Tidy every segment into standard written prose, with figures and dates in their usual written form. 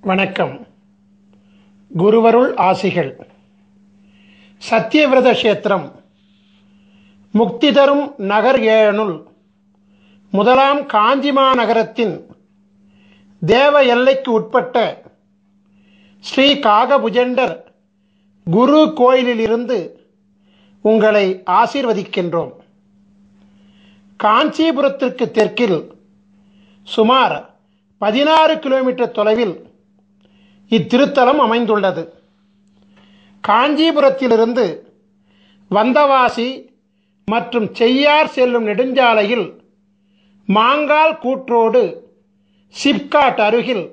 வணக்கம். குருவருள் ஆசிகள். சத்தியவிரத கஷேத்திரம் முக்தி தரும் நகர் ஏழனுள் முதலாம் காஞ்சிமா நகரத்தின் தேவ எல்லைக்கு உட்பட்ட ஸ்ரீ காகபுஜண்டர் குரு கோயிலிலிருந்து உங்களை ஆசீர்வதிக்கின்றோம். காஞ்சிபுரத்திற்கு தெற்கில் சுமார் 16 கிலோமீட்டர் தொலைவில் இத்திருத்தலம் அமைந்துள்ளது. காஞ்சிபுரத்திலிருந்து வந்தவாசி மற்றும் செய்யார் செல்லும் நெடுஞ்சாலையில் மாங்கால் கூற்றோடு சிப்காட் அருகில்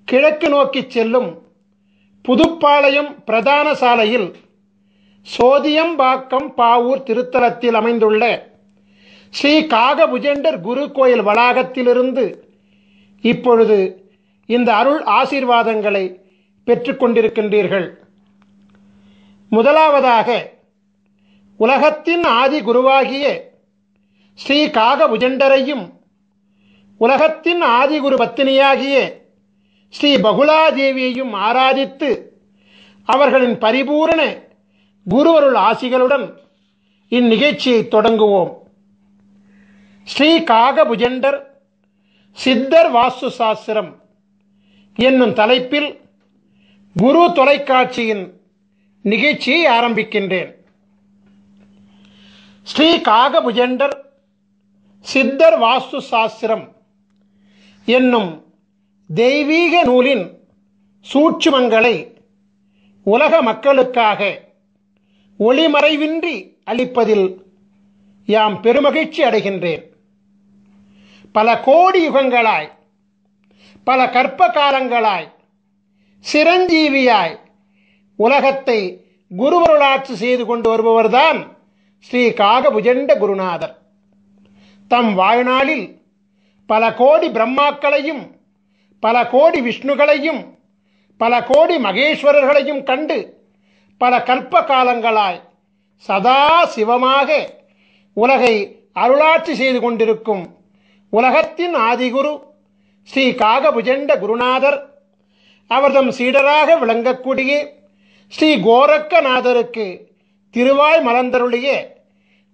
கிழக்கு நோக்கி செல்லும் புதுப்பாளையம் பிரதான சாலையில் சோதியம்பாக்கம் பாவூர் திருத்தலத்தில் அமைந்துள்ள ஸ்ரீ காகபுஜண்டர் குரு கோயில் வளாகத்திலிருந்து இப்பொழுது இந்த அருள் ஆசீர்வாதங்களை பெற்றுக்கொண்டிருக்கின்றீர்கள். முதலாவதாக உலகத்தின் ஆதி குருவாகிய ஸ்ரீ காகபுஜண்டரையும் உலகத்தின் ஆதிகுரு பத்தினியாகிய ஸ்ரீ பகுலாதேவியையும் ஆராதித்து அவர்களின் பரிபூரண குருவருள் ஆசிகளுடன் இந்நிகழ்ச்சியை தொடங்குவோம். ஸ்ரீ காகபுஜண்டர் சித்தர் வாஸ்து சாஸ்திரம் என்னும் தலைப்பில் குரு தொலைக்காட்சியின் நிகழ்ச்சியை ஆரம்பிக்கின்றேன். ஸ்ரீ காகபுஜண்டர் சித்தர் வாஸ்து சாஸ்திரம் என்னும் தெய்வீக நூலின் சூட்சுமங்களை உலக மக்களுக்காக ஒளிமறைவின்றி அளிப்பதில் யாம் பெருமகிழ்ச்சி அடைகின்றேன். பல கோடி யுகங்களாய், பல கற்ப காலங்களாய், சிரஞ்சீவியாய் உலகத்தை குருவருளாட்சி செய்து கொண்டு வருபவர்தான் ஸ்ரீ காகபுஜண்ட குருநாதர். தம் வாழ்நாளில் பல கோடி பிரம்மாக்களையும் பல கோடி விஷ்ணுகளையும் பல கோடி மகேஸ்வரர்களையும் கண்டு பல கற்ப காலங்களாய் சதா சிவமாக உலகை அருளாட்சி செய்து கொண்டிருக்கும் உலகத்தின் ஆதிகுரு ஸ்ரீ காகபுஜண்ட குருநாதர் அவர்தம் சீடராக விளங்கக்கூடிய ஸ்ரீ கோரக்கநாதருக்கு திருவாய் மலர்ந்தருளிய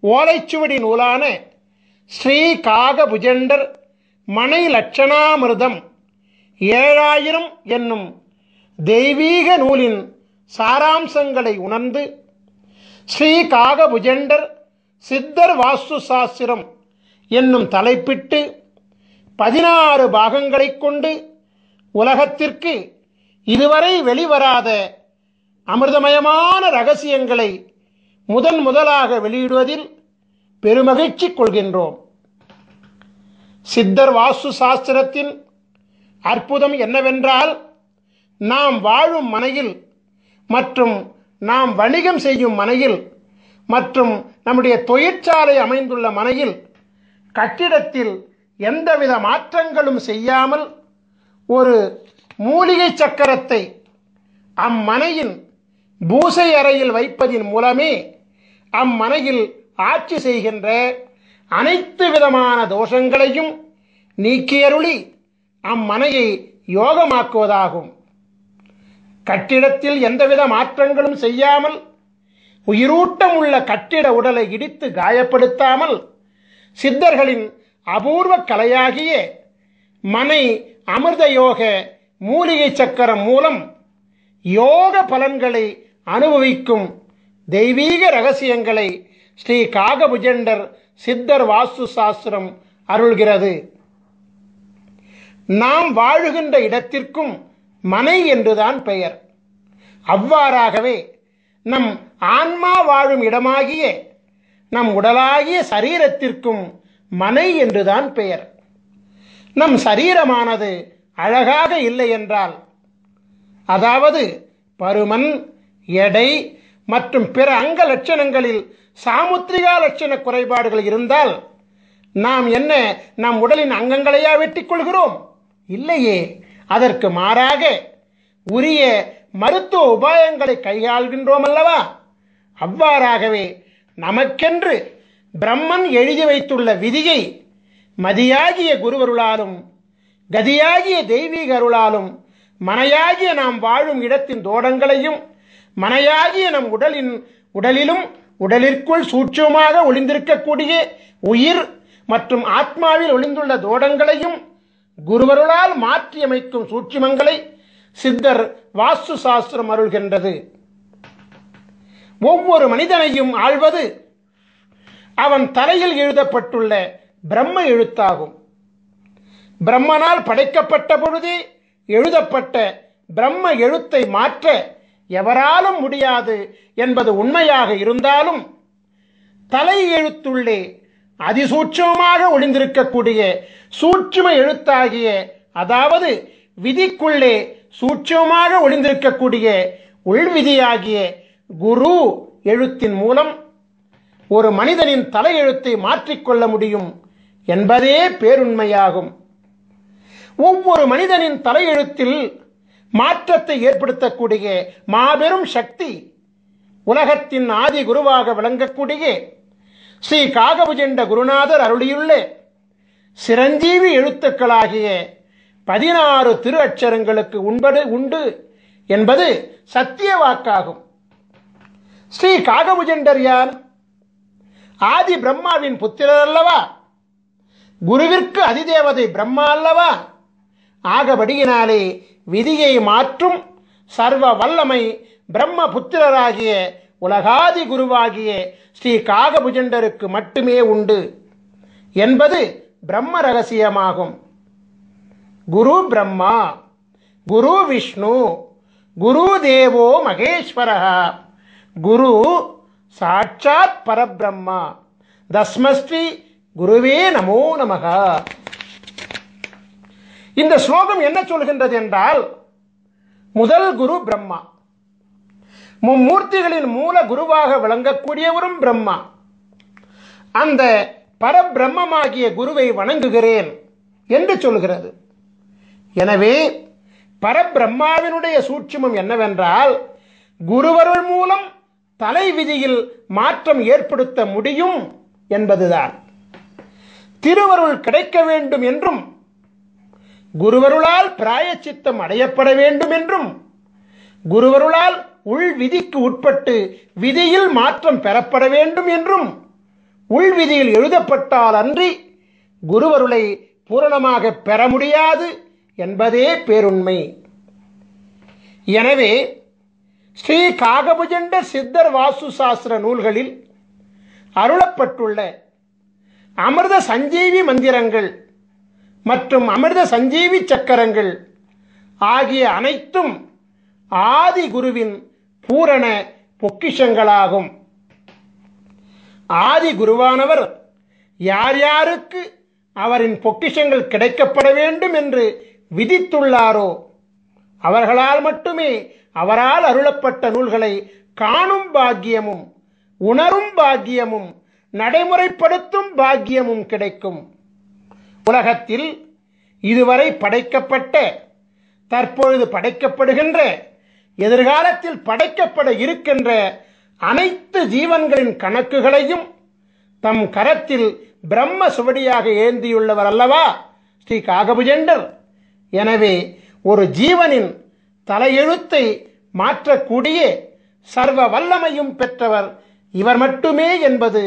ஓலைச்சுவடி நூலான ஸ்ரீ காகபுஜண்டர் மனை லட்சணாமிர்தம் 7000 என்னும் தெய்வீக நூலின் சாராம்சங்களை உணர்ந்து ஸ்ரீ காகபுஜண்டர் சித்தர் வாஸ்து சாஸ்திரம் என்னும் தலைப்பிட்டு 16 பாகங்களைக் கொண்டு உலகத்திற்கு இதுவரை வெளிவராத அமிர்தமயமான இரகசியங்களை முதலாக வெளியிடுவதில் பெருமகிழ்ச்சி கொள்கின்றோம். சித்தர் வாஸ்து சாஸ்திரத்தின் அற்புதம் என்னவென்றால், நாம் வாழும் மனையில் மற்றும் நாம் வணிகம் செய்யும் மனையில் மற்றும் நம்முடைய தொழிற்சாலை அமைந்துள்ள மனையில் கட்டிடத்தில் எந்தவித மாற்றங்களும் செய்யாமல் ஒரு மூலிகை சக்கரத்தை அம்மனையின் பூசை அறையில் வைப்பதின் மூலமே அம்மனையில் ஆட்சி செய்கின்ற அனைத்து விதமான தோஷங்களையும் நீக்கியருளி அம்மனையை யோகமாக்குவதாகும். கட்டிடத்தில் எந்தவித மாற்றங்களும் செய்யாமல் உயிரூட்டம் உள்ள கட்டிட உடலை இடித்து காயப்படுத்தாமல் சித்தர்களின் அபூர்வ கலையாகிய மனை அமிர்த யோக மூலிகை சக்கரம் மூலம் யோக பலன்களை அனுபவிக்கும் தெய்வீக இரகசியங்களை ஸ்ரீ காகபுஜண்டர் சித்தர் வாஸ்து சாஸ்திரம் அருள்கிறது. நாம் வாழுகின்ற இடத்திற்கும் மனை என்றுதான் பெயர். அவ்வாறாகவே நம் ஆன்மா வாழும் இடமாகிய நம் உடலாகிய சரீரத்திற்கும் மனை என்றுதான் பெயர். நம் சரீரமானது அழகாக இல்லை என்றால், அதாவது பருமன், எடை மற்றும் பிற அங்க லட்சணங்களில் சாமுத்திரிகா லட்சண குறைபாடுகள் இருந்தால் நாம் என்ன நம் உடலின் அங்கங்களையா வெட்டிக் கொள்கிறோம்? இல்லையே. அதற்கு மாறாக உரிய மருத்துவ உபாயங்களை கையாள்கின்றோம் அல்லவா? அவ்வாறாகவே நமக்கென்று பிரம்மன் எழுதி வைத்துள்ள விதியை மதியாகிய குருவருளாலும் கதியாகிய தெய்வீக அருளாலும் மனையாகிய நாம் வாழும் இடத்தின் தோடங்களையும் மனையாகிய நம் உடலிலும் உடலிற்குள் சூட்சமாக ஒளிந்திருக்கக்கூடிய உயிர் மற்றும் ஆத்மாவில் ஒளிந்துள்ள தோடங்களையும் குருவருளால் மாற்றியமைக்கும் சூட்சுமங்களை சித்தர் வாஸ்து சாஸ்திரம் அருள்கின்றது. ஒவ்வொரு மனிதனையும் ஆள்வது அவன் தலையில் எழுதப்பட்டுள்ள பிரம்ம எழுத்தாகும். பிரம்மனால் படைக்கப்பட்ட பொழுதே எழுதப்பட்ட பிரம்ம எழுத்தை மாற்ற எவராலும் முடியாது என்பது உண்மையாக இருந்தாலும், தலை எழுத்துள்ளே அதிசூட்சமாக ஒளிந்திருக்கக்கூடிய சூட்சும எழுத்தாகிய, அதாவது விதிக்குள்ளே சூட்சமாக ஒளிந்திருக்கக்கூடிய உள்விதியாகிய குரு எழுத்தின் மூலம் ஒரு மனிதனின் தலையெழுத்தை மாற்றிக்கொள்ள முடியும் என்பதே பேருண்மையாகும். ஒவ்வொரு மனிதனின் தலையெழுத்தில் மாற்றத்தை ஏற்படுத்தக்கூடிய மாபெரும் சக்தி உலகத்தின் ஆதி குருவாக விளங்கக்கூடிய ஸ்ரீ காகபுஜண்ட குருநாதர் அருளியுள்ள சிரஞ்சீவி எழுத்துக்களாகிய 16 திரு அட்சரங்களுக்கு உண்டு என்பது சத்திய வாக்காகும். ஸ்ரீ காகபுஜண்டர் யார்? ஆதி பிரம்மாவின் புத்திரர் அல்லவா? குருவிற்கு அதிதேவதை பிரம்மா அல்லவா? ஆகபடியினாலே விதியை மாற்றும் சர்வ வல்லமை பிரம்ம புத்திரராகிய உலகாதி குருவாகிய ஸ்ரீ காகபுஜண்டருக்கு மட்டுமே உண்டு என்பது பிரம்ம ரகசியமாகும். குரு பிரம்மா, குரு விஷ்ணு, குரு தேவோ மகேஸ்வரः, குரு சாட்சாத் பரபிரம்மா, தஸ்மஸ்ரீ குருவே நமோ நமக. இந்த ஸ்லோகம் என்ன சொல்கின்றது என்றால், முதல் குரு பிரம்மா, மும்மூர்த்திகளின் மூல குருவாக விளங்கக்கூடியவரும் பிரம்மா. அந்த பரபிரம்மமாகிய குருவை வணங்குகிறேன் என்று சொல்கிறது. எனவே பரபிரம்மாவினுடைய சூட்சுமம் என்னவென்றால், குருவருள் மூலம் தலை விதியில் மாற்றம் ஏற்படுத்த முடியும் என்பதுதான். திருவருள் கிடைக்க வேண்டும் என்றும், குருவருளால் பிராயச்சித்தம் அடையப்பட வேண்டும் என்றும், குருவருளால் உள் விதிக்கு உட்பட்டு விதியில் மாற்றம் பெறப்பட வேண்டும் என்றும் உள்விதியில் எழுதப்பட்டால் அன்றி குருவருளை பூரணமாக பெற முடியாது என்பதே பேருண்மை. எனவே ஸ்ரீ காகபுஜண்ட சித்தர் வாஸ்து சாஸ்திர நூல்களில் அருளப்பட்டுள்ள அமிர்த சஞ்சீவி மந்திரங்கள் மற்றும் அமிர்த சஞ்சீவி சக்கரங்கள் ஆகிய அனைத்தும் ஆதி குருவின் பூரண பொக்கிஷங்களாகும். ஆதி குருவானவர் யார் யாருக்கு அவரின் பொக்கிஷங்கள் கிடைக்கப்பட வேண்டும் என்று விதித்துள்ளாரோ அவர்களால் மட்டுமே அவரால் அருளப்பட்ட நூல்களை காணும் பாக்கியமும் உணரும் பாக்கியமும் நடைமுறைப்படுத்தும் பாக்கியமும் கிடைக்கும். உலகத்தில் இதுவரை படைக்கப்பட்ட, தற்பொழுது படைக்கப்படுகின்ற, எதிர்காலத்தில் படைக்கப்பட இருக்கின்ற அனைத்து ஜீவன்களின் கணக்குகளையும் தம் கரத்தில் பிரம்ம சுவடியாக ஏந்தியுள்ளவர் அல்லவா ஸ்ரீ காகபுஜண்டர். எனவே ஒரு ஜீவனின் தலையெழுத்தை மாற்றக்கூடிய சர்வ வல்லமையும் பெற்றவர் இவர் மட்டுமே என்பது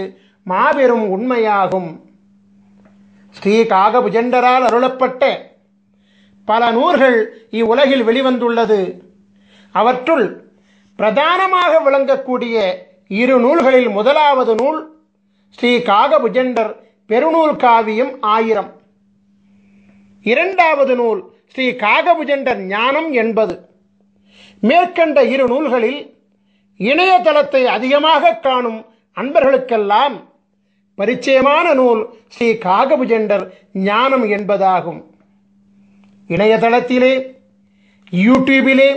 மாபெரும் உண்மையாகும். ஸ்ரீ காகபுஜண்டரால் அருளப்பட்ட பல நூல்கள் இவ்வுலகில் வெளிவந்துள்ளது. அவற்றுள் பிரதானமாக விளங்கக்கூடிய 2 நூல்களில் முதலாவது நூல் ஸ்ரீ காகபுஜண்டர் பெருநூல் காவியம் 1000. இரண்டாவது நூல் ஸ்ரீ காகபுஜண்டர் ஞானம் 80. மேற்கண்ட 2 நூல்களில் இணையதளத்தை அதிகமாக காணும் அன்பர்களுக்கெல்லாம் பரிச்சயமான நூல் ஸ்ரீ காகபுஜண்டர் ஞானம் என்பதாகும். இணையதளத்திலே, யூடியூபிலே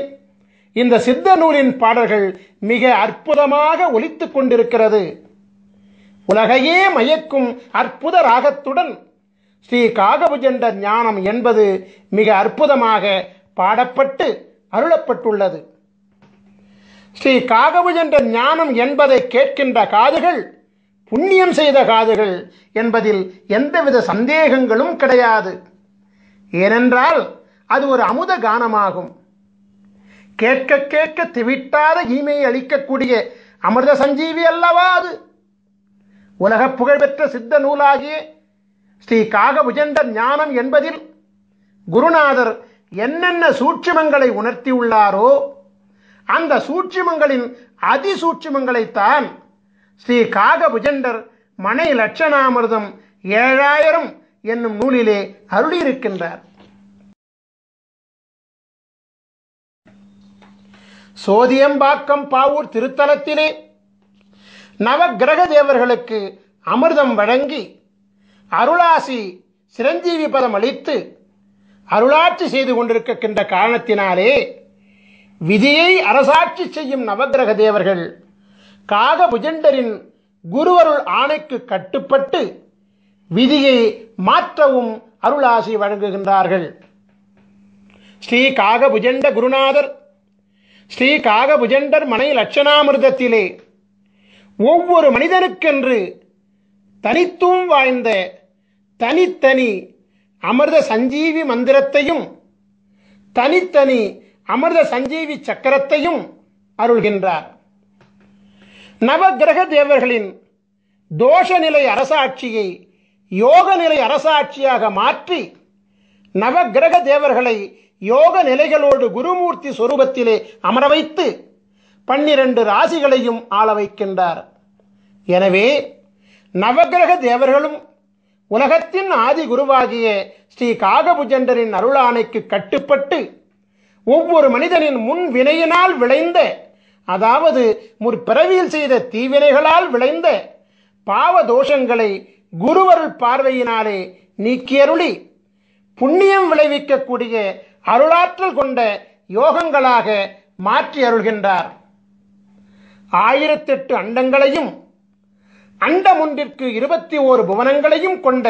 இந்த சித்த நூலின் பாடல்கள் மிக அற்புதமாக ஒலித்துக் கொண்டிருக்கிறது. உலகையே மயக்கும் அற்புத ராகத்துடன் ஸ்ரீ காகபுஜண்டர் ஞானம் என்பது மிக அற்புதமாக பாடப்பட்டு அருளப்பட்டுள்ளது. ஸ்ரீ காகபுஜண்டர் ஞானம் என்பதை கேட்கின்ற காதுகள் புண்ணியம் செய்த காதுகள் என்பதில் எந்தவித சந்தேகங்களும் கிடையாது. ஏனென்றால் அது ஒரு அமுத கானமாகும். கேட்க கேட்க திவிட்டாத ஈமையை அளிக்கக்கூடிய அமிர்த சஞ்சீவி அல்லவா அது. உலக புகழ்பெற்ற சித்த நூலாகிய ஸ்ரீ காகபுஜண்டர் ஞானம் என்பதில் குருநாதர் என்னென்ன சூட்சுமங்களை உணர்த்தியுள்ளாரோ அந்த சூட்சுமங்களின் அதிசூட்சுமங்களைத்தான் ஸ்ரீ காகபுஜண்டர் மனை லட்சணாமிர்தம் 7000 என்னும் நூலிலே அருளியிருக்கின்றார். சோதியம்பாக்கம் பாவூர் திருத்தலத்திலே நவக்கிரக தேவர்களுக்கு அமிர்தம் வழங்கி அருளாசி சிரஞ்சீவி பதம் அளித்து அருளாட்சி செய்து கொண்டிருக்கின்ற காரணத்தினாலே விதியை அரசாட்சி செய்யும் நவக்கிரக தேவர்கள் காகபுஜண்டரின் குருவருள் ஆணைக்கு கட்டுப்பட்டு விதியை மாற்றவும் அருளாசி வழங்குகின்றார்கள். ஸ்ரீ காகபுஜண்ட குருநாதர் ஸ்ரீ காகபுஜண்டர் மனை லட்சணாமிர்தத்திலே ஒவ்வொரு மனிதனுக்கென்று தனித்துவம் வாய்ந்த தனித்தனி அமிர்த சஞ்சீவி மந்திரத்தையும் தனித்தனி அமிர்த சஞ்சீவி சக்கரத்தையும் அருள்கின்றார். நவக்கிரக தேவர்களின் தோஷநிலை அரசாட்சியை யோக நிலை அரசாட்சியாக மாற்றி நவக்கிரக தேவர்களை யோக நிலைகளோடு குருமூர்த்தி சொரூபத்திலே அமர வைத்து 12 ராசிகளையும் ஆள வைக்கின்றார். எனவே நவக்கிரக தேவர்களும் உலகத்தின் ஆதி குருவாகிய ஸ்ரீ காகபுஜண்டரின் அருளாணைக்கு கட்டுப்பட்டு ஒவ்வொரு மனிதனின் முன் வினையினால் விளைந்த, அதாவது முற்பிறவியில் செய்த தீவினைகளால் விளைந்த பாவ தோஷங்களை குருவருள் பார்வையினாலே நீக்கியருளி புண்ணியம் விளைவிக்கக்கூடிய அருளாற்றல் கொண்ட யோகங்களாக மாற்றி அருள்கின்றார். 1008 அண்டங்களையும் அண்டம் ஒன்றிற்கு 21 புவனங்களையும் கொண்ட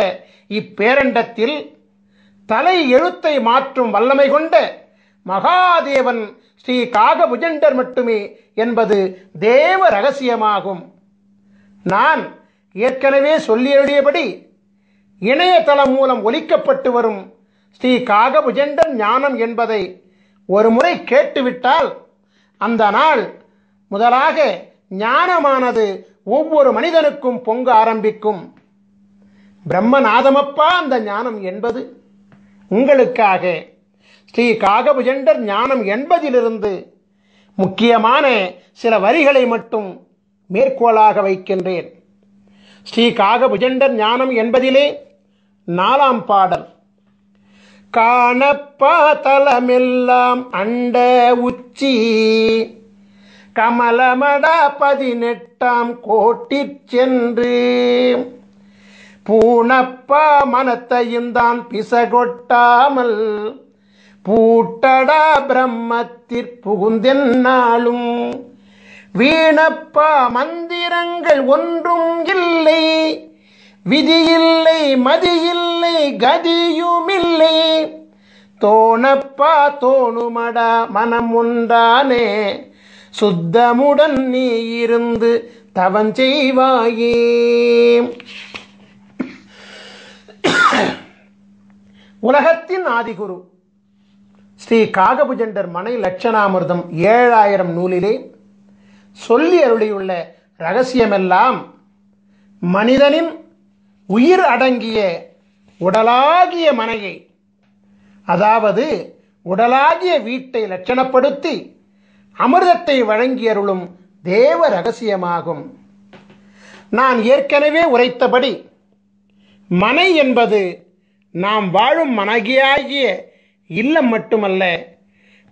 இப்பேரண்டத்தில் தலை எழுத்தை மாற்றும் வல்லமை கொண்ட மகாதேவன் ஸ்ரீ காகபுஜண்டர் மட்டுமே என்பது தேவ ரகசியமாகும். நான் ஏற்கனவே சொல்லியபடி இணையதளம் மூலம் ஒலிக்கப்பட்டு வரும் ஸ்ரீ காகபுஜண்டர் ஞானம் என்பதை ஒரு முறை கேட்டுவிட்டால் அந்த நாள் முதலாக ஞானமானது ஒவ்வொரு மனிதனுக்கும் பொங்க ஆரம்பிக்கும். பிரம்மநாதமப்பா அந்த ஞானம் என்பது. உங்களுக்காக ஸ்ரீ காகபுஜண்டர் ஞானம் என்பதிலிருந்து முக்கியமான சில வரிகளை மட்டும் மேற்கோளாக வைக்கின்றேன். ஸ்ரீ காகபுஜண்டர் ஞானம் என்பதிலே 4ஆம் பாடல். காணப்பா தலமெல்லாம் அண்ட உச்சி கமலமடா 18ஆம் கோட்டிற் சென்று பூணப்பா மனத்தையும் தான் பிசகொட்டாமல் பூட்டடா பிரம்மத்திற் புகுந்தென்னாலும் வீணப்பா மந்திரங்கள் ஒன்றும் இல்லை, விதியில்லை மதியில்லை கதியுமில்லை, தோணப்பா தோணுமடா மனம் ஒன்றானே சுத்தமுடன் நீ இருந்து தவஞ்செய்வாயே. உலகத்தின் ஆதிகுரு ஸ்ரீ காகபுஜண்டர் மனை லட்சணாமிர்தம் 7000 நூலிலே சொல்லி அருளியுள்ள இரகசியமெல்லாம் மனிதனின் உயிர் அடங்கிய உடலாகிய மனையை, அதாவது உடலாகிய வீட்டை லட்சணப்படுத்தி அமிர்தத்தை வழங்கி அருளும் தேவ ரகசியமாகும். நான் ஏற்கனவே உரைத்தபடி மனை என்பது நாம் வாழும் மனகியாகிய இல்லம் மட்டுமல்ல,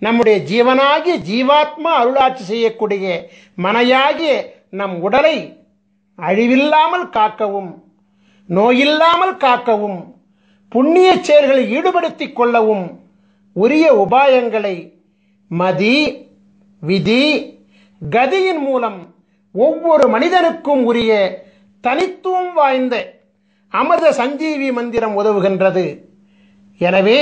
நம்முடைய ஜீவனாகிய ஜீவாத்மா அருளாட்சி செய்யக்கூடிய மனையாகிய நம் உடலை அழிவில்லாமல் காக்கவும் நோயில்லாமல் காக்கவும் புண்ணிய செயல்களை ஈடுபடுத்திக் கொள்ளவும் உரிய உபாயங்களை மதி விதி கதியின் மூலம் ஒவ்வொரு மனிதனுக்கும் உரிய தனித்துவம் வாய்ந்த அமிர்த சஞ்சீவி மந்திரம் உதவுகின்றது. எனவே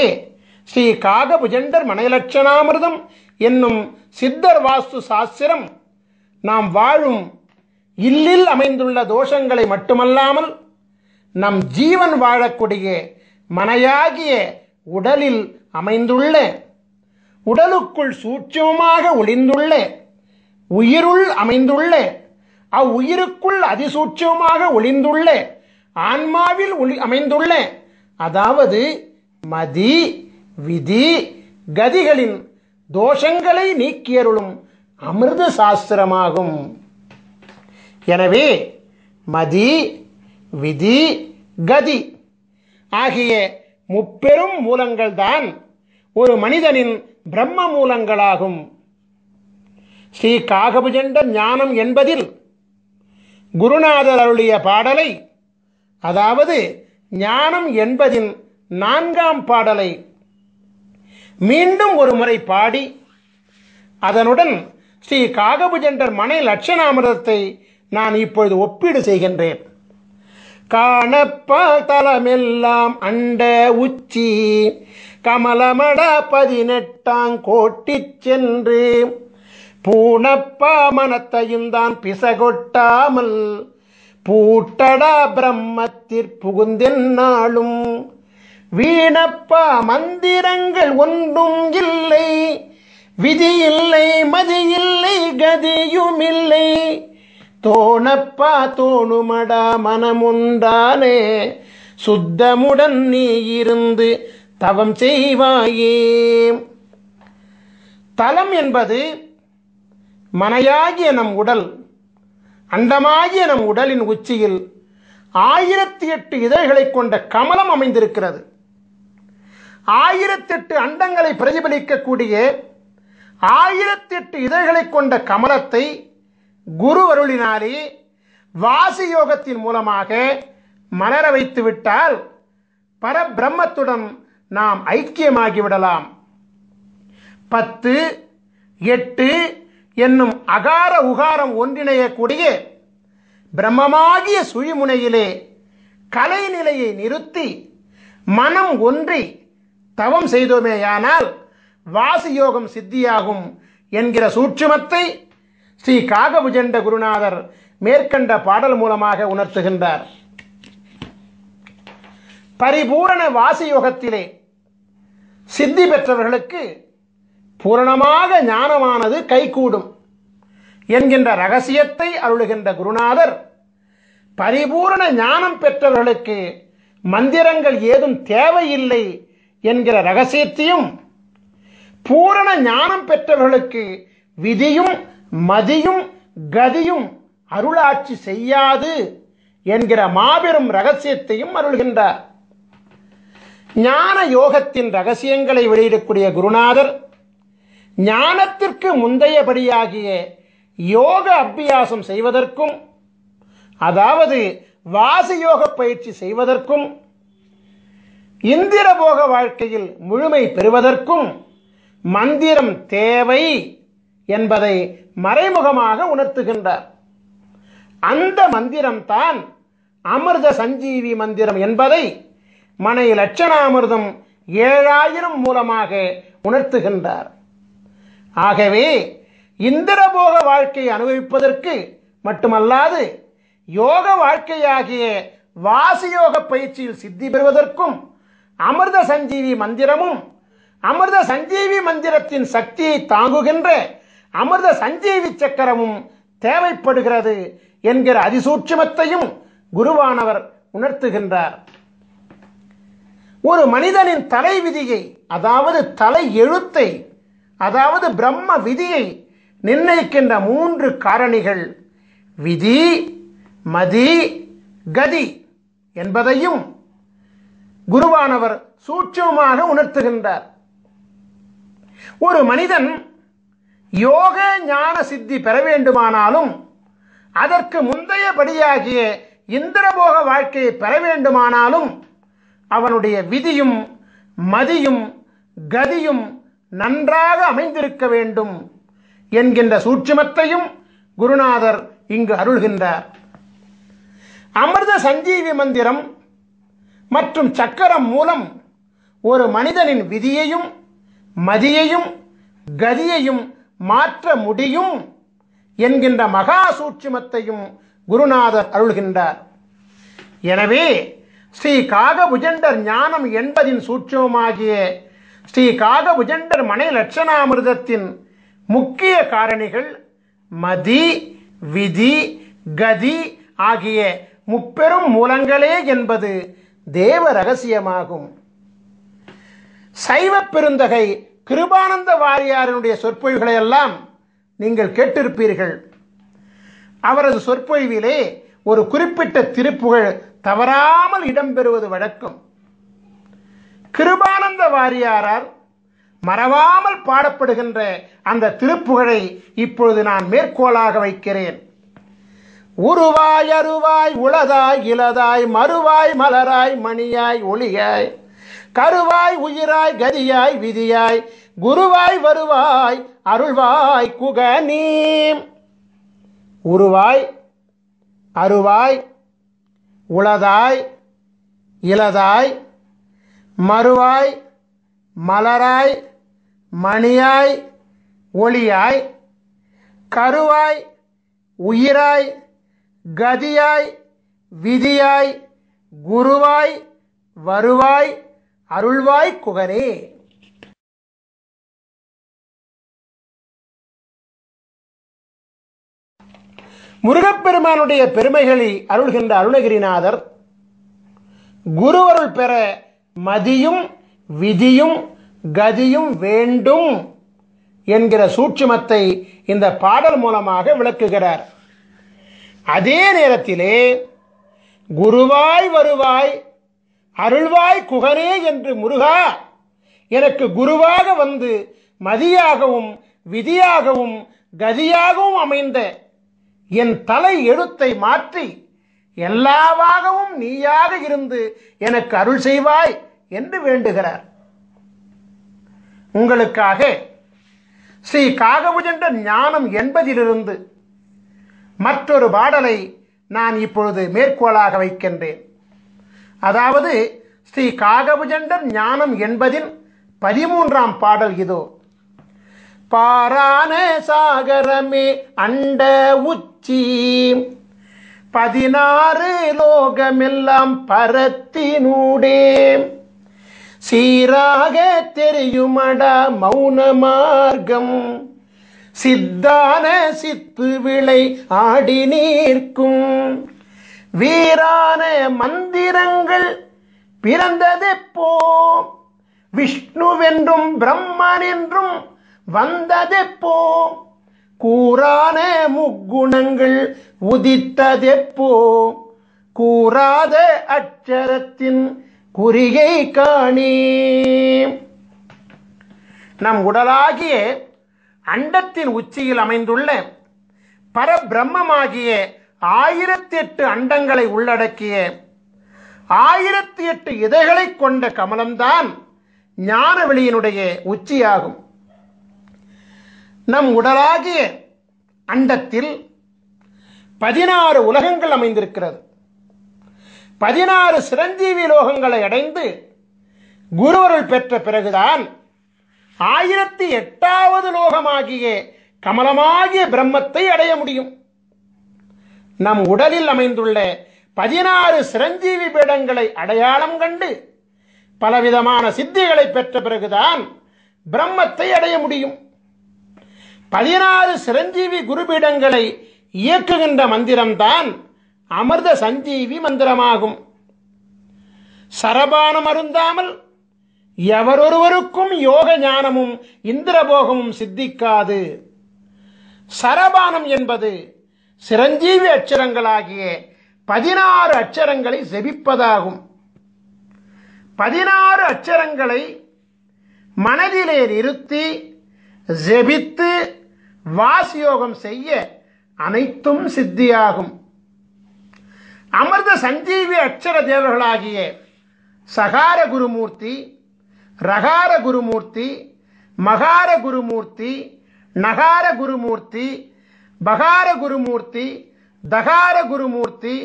ஸ்ரீ காகபுஜண்டர் மனைலட்சணாமிர்தம் என்னும் சித்தர் வாஸ்து சாஸ்திரம் நாம் வாழும் இல்லில் அமைந்துள்ள தோஷங்களை மட்டுமல்லாமல் நம் ஜீவன் வாழக்கூடிய மனையாகிய உடலில் அமைந்துள்ள உடலுக்குள் சூட்சமமாக ஒளிந்துள்ள உயிருள் அமைந்துள்ள அவ்வுயிருக்குள் அதிசூட்சமாக ஒளிந்துள்ள ஆன்மாவில் அமைந்துள்ள அதாவது மதி விதி கதிகளின் தோஷங்களை நீக்கியருளும் அமிர்த சாஸ்திரமாகும். எனவே மதி விதி கதி ஆகிய முப்பெரும் மூலங்கள் தான் ஒரு மனிதனின் பிரம்ம மூலங்களாகும். ஸ்ரீ காகபுஜண்ட ஞானம் என்பதில் குருநாதர் அருளிய பாடலை, அதாவது ஞானம் என்பதின் 4ஆம் பாடலை மீண்டும் ஒரு முறை பாடி அதனுடன் ஸ்ரீ காகபுஜண்டர் மனை லட்சணாமிரதத்தை நான் இப்பொழுது ஒப்பீடு செய்கின்றேன். காணப்பால் தலமெல்லாம் அண்ட உச்சி கமலமட 18 கோட்டி சென்று பூணப்பா மனத்தையும் தான் பிசகொட்டாமல் பூட்டடா பிரம்மத்திற் புகுந்தென்னாலும் வீணப்பா மந்திரங்கள் ஒன்றும் இல்லை, விதி இல்லை, மதி இல்லை, கதியும் இல்லை, தோணப்பா தோணுமடா மனமுண்டானே சுத்தமுடன் நீ இருந்து தவம் செய்வாயே. தலம் என்பது மனையாகிய நம் உடல், அண்டமாகிய நம் உடலின் உச்சியில் 1008 இதழ்களை கொண்ட கமலம் அமைந்திருக்கிறது. 1008 அண்டங்களை பிரதிபலிக்கக்கூடிய 1008 இதழ்களை கொண்ட கமலத்தை குரு அருளினாலே வாசி யோகத்தின் மூலமாக மலர வைத்து விட்டால் பரபிரம்மத்துடன் நாம் ஐக்கியமாகிவிடலாம். 10, 8 என்னும் அகார உகாரம் ஒன்றிணையக்கூடிய பிரம்மமாகிய சுழிமுனையிலே கலைநிலையை நிறுத்தி மனம் ஒன்றி தவம் செய்தோமேயானால் வாசியோகம் சித்தியாகும் என்கிற சூட்சுமத்தை ஸ்ரீ காகபுஜண்ட குருநாதர் மேற்கண்ட பாடல் மூலமாக உணர்த்துகின்றார். பரிபூரண வாசியோகத்திலே சித்தி பெற்றவர்களுக்கு பூரணமாக ஞானமானது கைகூடும் என்கின்ற ரகசியத்தை அருளுகின்ற குருநாதர் பரிபூரண ஞானம் பெற்றவர்களுக்கு மந்திரங்கள் ஏதும் தேவையில்லை என்கிற ரகசியத்தையும், பூரண ஞானம் பெற்றவர்களுக்கு விதியும் மதியும் கதியும் அருளாட்சி செய்யாது என்கிற மாபெரும் ரகசியத்தையும் அருள்கின்றார். ஞான யோகத்தின் ரகசியங்களை வெளியிடக்கூடிய குருநாதர் ஞானத்திற்கு முந்தையபடியாகிய யோக அபியாசம் செய்வதற்கும், அதாவது வாசியோக பயிற்சி செய்வதற்கும், இந்திரபோக வாழ்க்கையில் முழுமை பெறுவதற்கும் மந்திரம் தேவை என்பதை மறைமுகமாக உணர்த்துகின்றார். அந்த மந்திரம்தான் அமிர்த சஞ்சீவி மந்திரம் என்பதை மனை லட்சணாமிர்தம் 7000 மூலமாக உணர்த்துகின்றார். ஆகவே இந்திரபோக வாழ்க்கையை அனுபவிப்பதற்கு மட்டுமல்லாது யோக வாழ்க்கையாகிய வாசியோக பயிற்சியில் சித்தி பெறுவதற்கும் அமிர்த சஞ்சீவி மந்திரமும், அமிர்த சஞ்சீவி மந்திரத்தின் சக்தியை தாங்குகின்ற அமிர்த சஞ்சீவி சக்கரமும் தேவைப்படுகிறது என்கிற அதிசூட்சுமத்தையும் குருவானவர் உணர்த்துகின்றார். ஒரு மனிதனின் தலை விதியை, அதாவது தலை எழுத்தை, அதாவது பிரம்ம விதியை நிர்ணயிக்கின்ற 3 காரணிகள் விதி, மதி, கதி என்பதையும் குருவானவர் சூட்சமாக உணர்த்துகின்றார். ஒரு மனிதன் யோக ஞான சித்தி பெற வேண்டுமானாலும், அதற்கு முந்தையபடியாகிய இந்திரபோக வாழ்க்கையை பெற வேண்டுமானாலும் அவனுடைய விதியும் மதியும் கதியும் நன்றாக அமைந்திருக்க வேண்டும் என்கின்ற சூட்சுமத்தையும் குருநாதர் இங்கு அருள்கின்றார். அமிர்த சஞ்சீவி மந்திரம் மற்றும் சக்கரம் மூலம் ஒரு மனிதனின் விதியையும் மதியையும் கதியையும் மாற்ற முடியும் என்கின்ற மகா சூட்சுமத்தையும் குருநாதர் அருள்கின்றார். எனவே ஸ்ரீ காகபுஜண்டர் ஞானம் என்பதின் சூட்சுமமாகிய ஸ்ரீ காகபுஜண்டர் மனை லட்சணாமிர்தத்தின் முக்கிய காரணிகள் மதி, விதி, கதி ஆகிய முப்பெரும் மூலங்களே என்பது தேவ ரகசியமாகும். சைவ பெருந்தகை கிருபானந்த வாரியாரினுடைய சொற்பொழிவுகளை எல்லாம் நீங்கள் கேட்டிருப்பீர்கள். அவரது சொற்பொழிவிலே ஒரு குறிப்பிட்ட திருப்புகழ் தவறாமல் இடம்பெறுவது வழக்கம். கிருபானந்த வாரியாரால் மறவாமல் பாடப்படுகின்ற அந்த திருப்புகழை இப்பொழுது நான் மேற்கோளாக வைக்கிறேன். உருவாய் அருவாய் உளதாய் இலதாய் மறுவாய் மலராய் மணியாய் ஒளியாய் கருவாய் உயிராய் கதியாய் விதியாய் குருவாய் வருவாய் அருள்வாய் குகனீ. உருவாய் அருவாய் உளதாய் இலதாய் மறுவாய் மலராய் மணியாய் ஒளியாய் கருவாய் உயிராய் கதியாய் விதியாய் குருவாய் வருவாய் அருள்வாய் குகனே. முருகப்பெருமானுடைய பெருமைகளை அருள்கின்ற அருணகிரிநாதர் குருவருள் பெற மதியும் விதியும் கதியும் வேண்டும் என்கிற சூட்சுமத்தை இந்த பாடல் மூலமாக விளக்குகிறார். அதே நேரத்திலே குருவாய் வருவாய் அருள்வாய் குகனே என்று முருகா எனக்கு குருவாக வந்து மதியாகவும் விதியாகவும் கதியாகவும் அமைந்த என் தலை எழுத்தை மாற்றி எல்லாவாகவும் நீயாக இருந்து எனக்கு அருள் செய்வாய் என்று வேண்டுகிறார். உங்களுக்காக ஸ்ரீ காகபுஜண்ட ஞானம் என்பதிலிருந்து மற்றொரு பாடலை நான் இப்பொழுது மேற்கோளாக வைக்கின்றேன். அதாவது ஸ்ரீ காகபுஜண்டர் ஞானம் என்பதின் 13ஆம் பாடல் இதோ. பாரான சாகரமே அண்ட உச்சி 16 லோகமெல்லாம் பரத்தினூடே சீராக தெரியுமடா மௌன மார்க்கம் சித்தான சித்து விளை ஆடி நீர்க்கும் வீரான மந்திரங்கள் பிறந்ததெப்போ விஷ்ணுவென்றும் பிரம்மன் என்றும் வந்ததெப்போ கூறான முக்குணங்கள் உதித்ததெப்போ கூறாத அட்சரத்தின் குறிகை காணே. நம் உடலாகிய அண்டத்தின் உச்சியில் அமைந்துள்ள பரபிரம்மமாகிய 1008 அண்டங்களை உள்ளடக்கிய 1008 இதழ்களை கொண்ட கமலம்தான் ஞானவெளியினுடைய உச்சியாகும். நம் உடலாகிய அண்டத்தில் 16 உலகங்கள் அமைந்திருக்கிறது. 16 சிரஞ்சீவி லோகங்களை அடைந்து குருவருள் பெற்ற பிறகுதான் 1008வது லோகமாகிய கமலமாகிய பிரம்மத்தை அடைய முடியும். நம் உடலில் அமைந்துள்ள 16 சிரஞ்சீவி பீடங்களை அடையாளம் கண்டு பலவிதமான சித்திகளை பெற்ற பிறகுதான் பிரம்மத்தை அடைய முடியும். 16 சிரஞ்சீவி குருபீடங்களை இயக்குகின்ற மந்திரம்தான் அமிர்த சஞ்சீவி மந்திரமாகும். சரபானம் அருந்தாமல் எவரொருவருக்கும் யோக ஞானமும் இந்திரபோகமும் சித்திக்காது. சரபானம் என்பது சிரஞ்சீவி அட்சரங்களாகிய 16 அட்சரங்களை ஜெபிப்பதாகும். 16 அட்சரங்களை மனதிலே நிறுத்தி ஜெபித்து வாசியோகம் செய்ய அனைத்தும் சித்தியாகும். அமிர்த சஞ்சீவி அட்சர தேவர்களாகிய சகார குருமூர்த்தி, ரகார குருமூர்த்தி, மகார குருமூர்த்தி, நகார குருமூர்த்தி, பகார குருமூர்த்தி, தகார குருமூர்த்தி,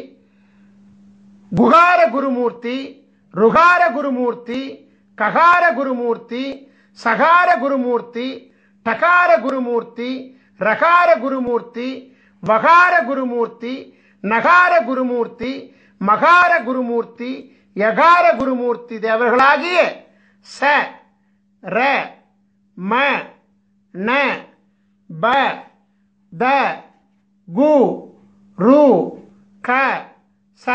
குகார குருமூர்த்தி, ருகார குருமூர்த்தி, ககார குருமூர்த்தி, சகார குருமூர்த்தி, டகார குருமூர்த்தி, ரகார குருமூர்த்தி, வகார குருமூர்த்தி, நகார குருமூர்த்தி, மகார குருமூர்த்தி, யகார குருமூர்த்தி தேவர்களாகிய ச ர ம ந ப த கு ரு க ச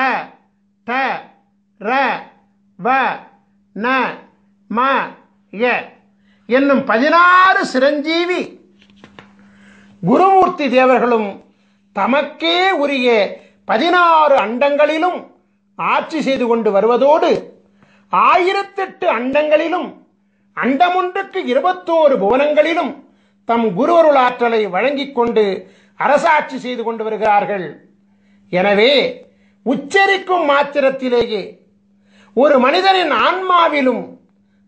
ட ர வ ந ம ய என்னும் 16 சிரஞ்சீவி குருமூர்த்தி தேவர்களும் தமக்கே உரிய 16 அண்டங்களிலும் ஆட்சி செய்து கொண்டு வருவதோடு 1008 அண்டங்களிலும் அண்டமொன்றுக்கு 21 புவனங்களிலும் தம் குருவருள் ஆற்றலை வழங்கிக் கொண்டு அரசாட்சி செய்து கொண்டு வருகிறார்கள். எனவே உச்சரிக்கும் மாத்திரத்திலேயே ஒரு மனிதனின் ஆன்மாவிலும்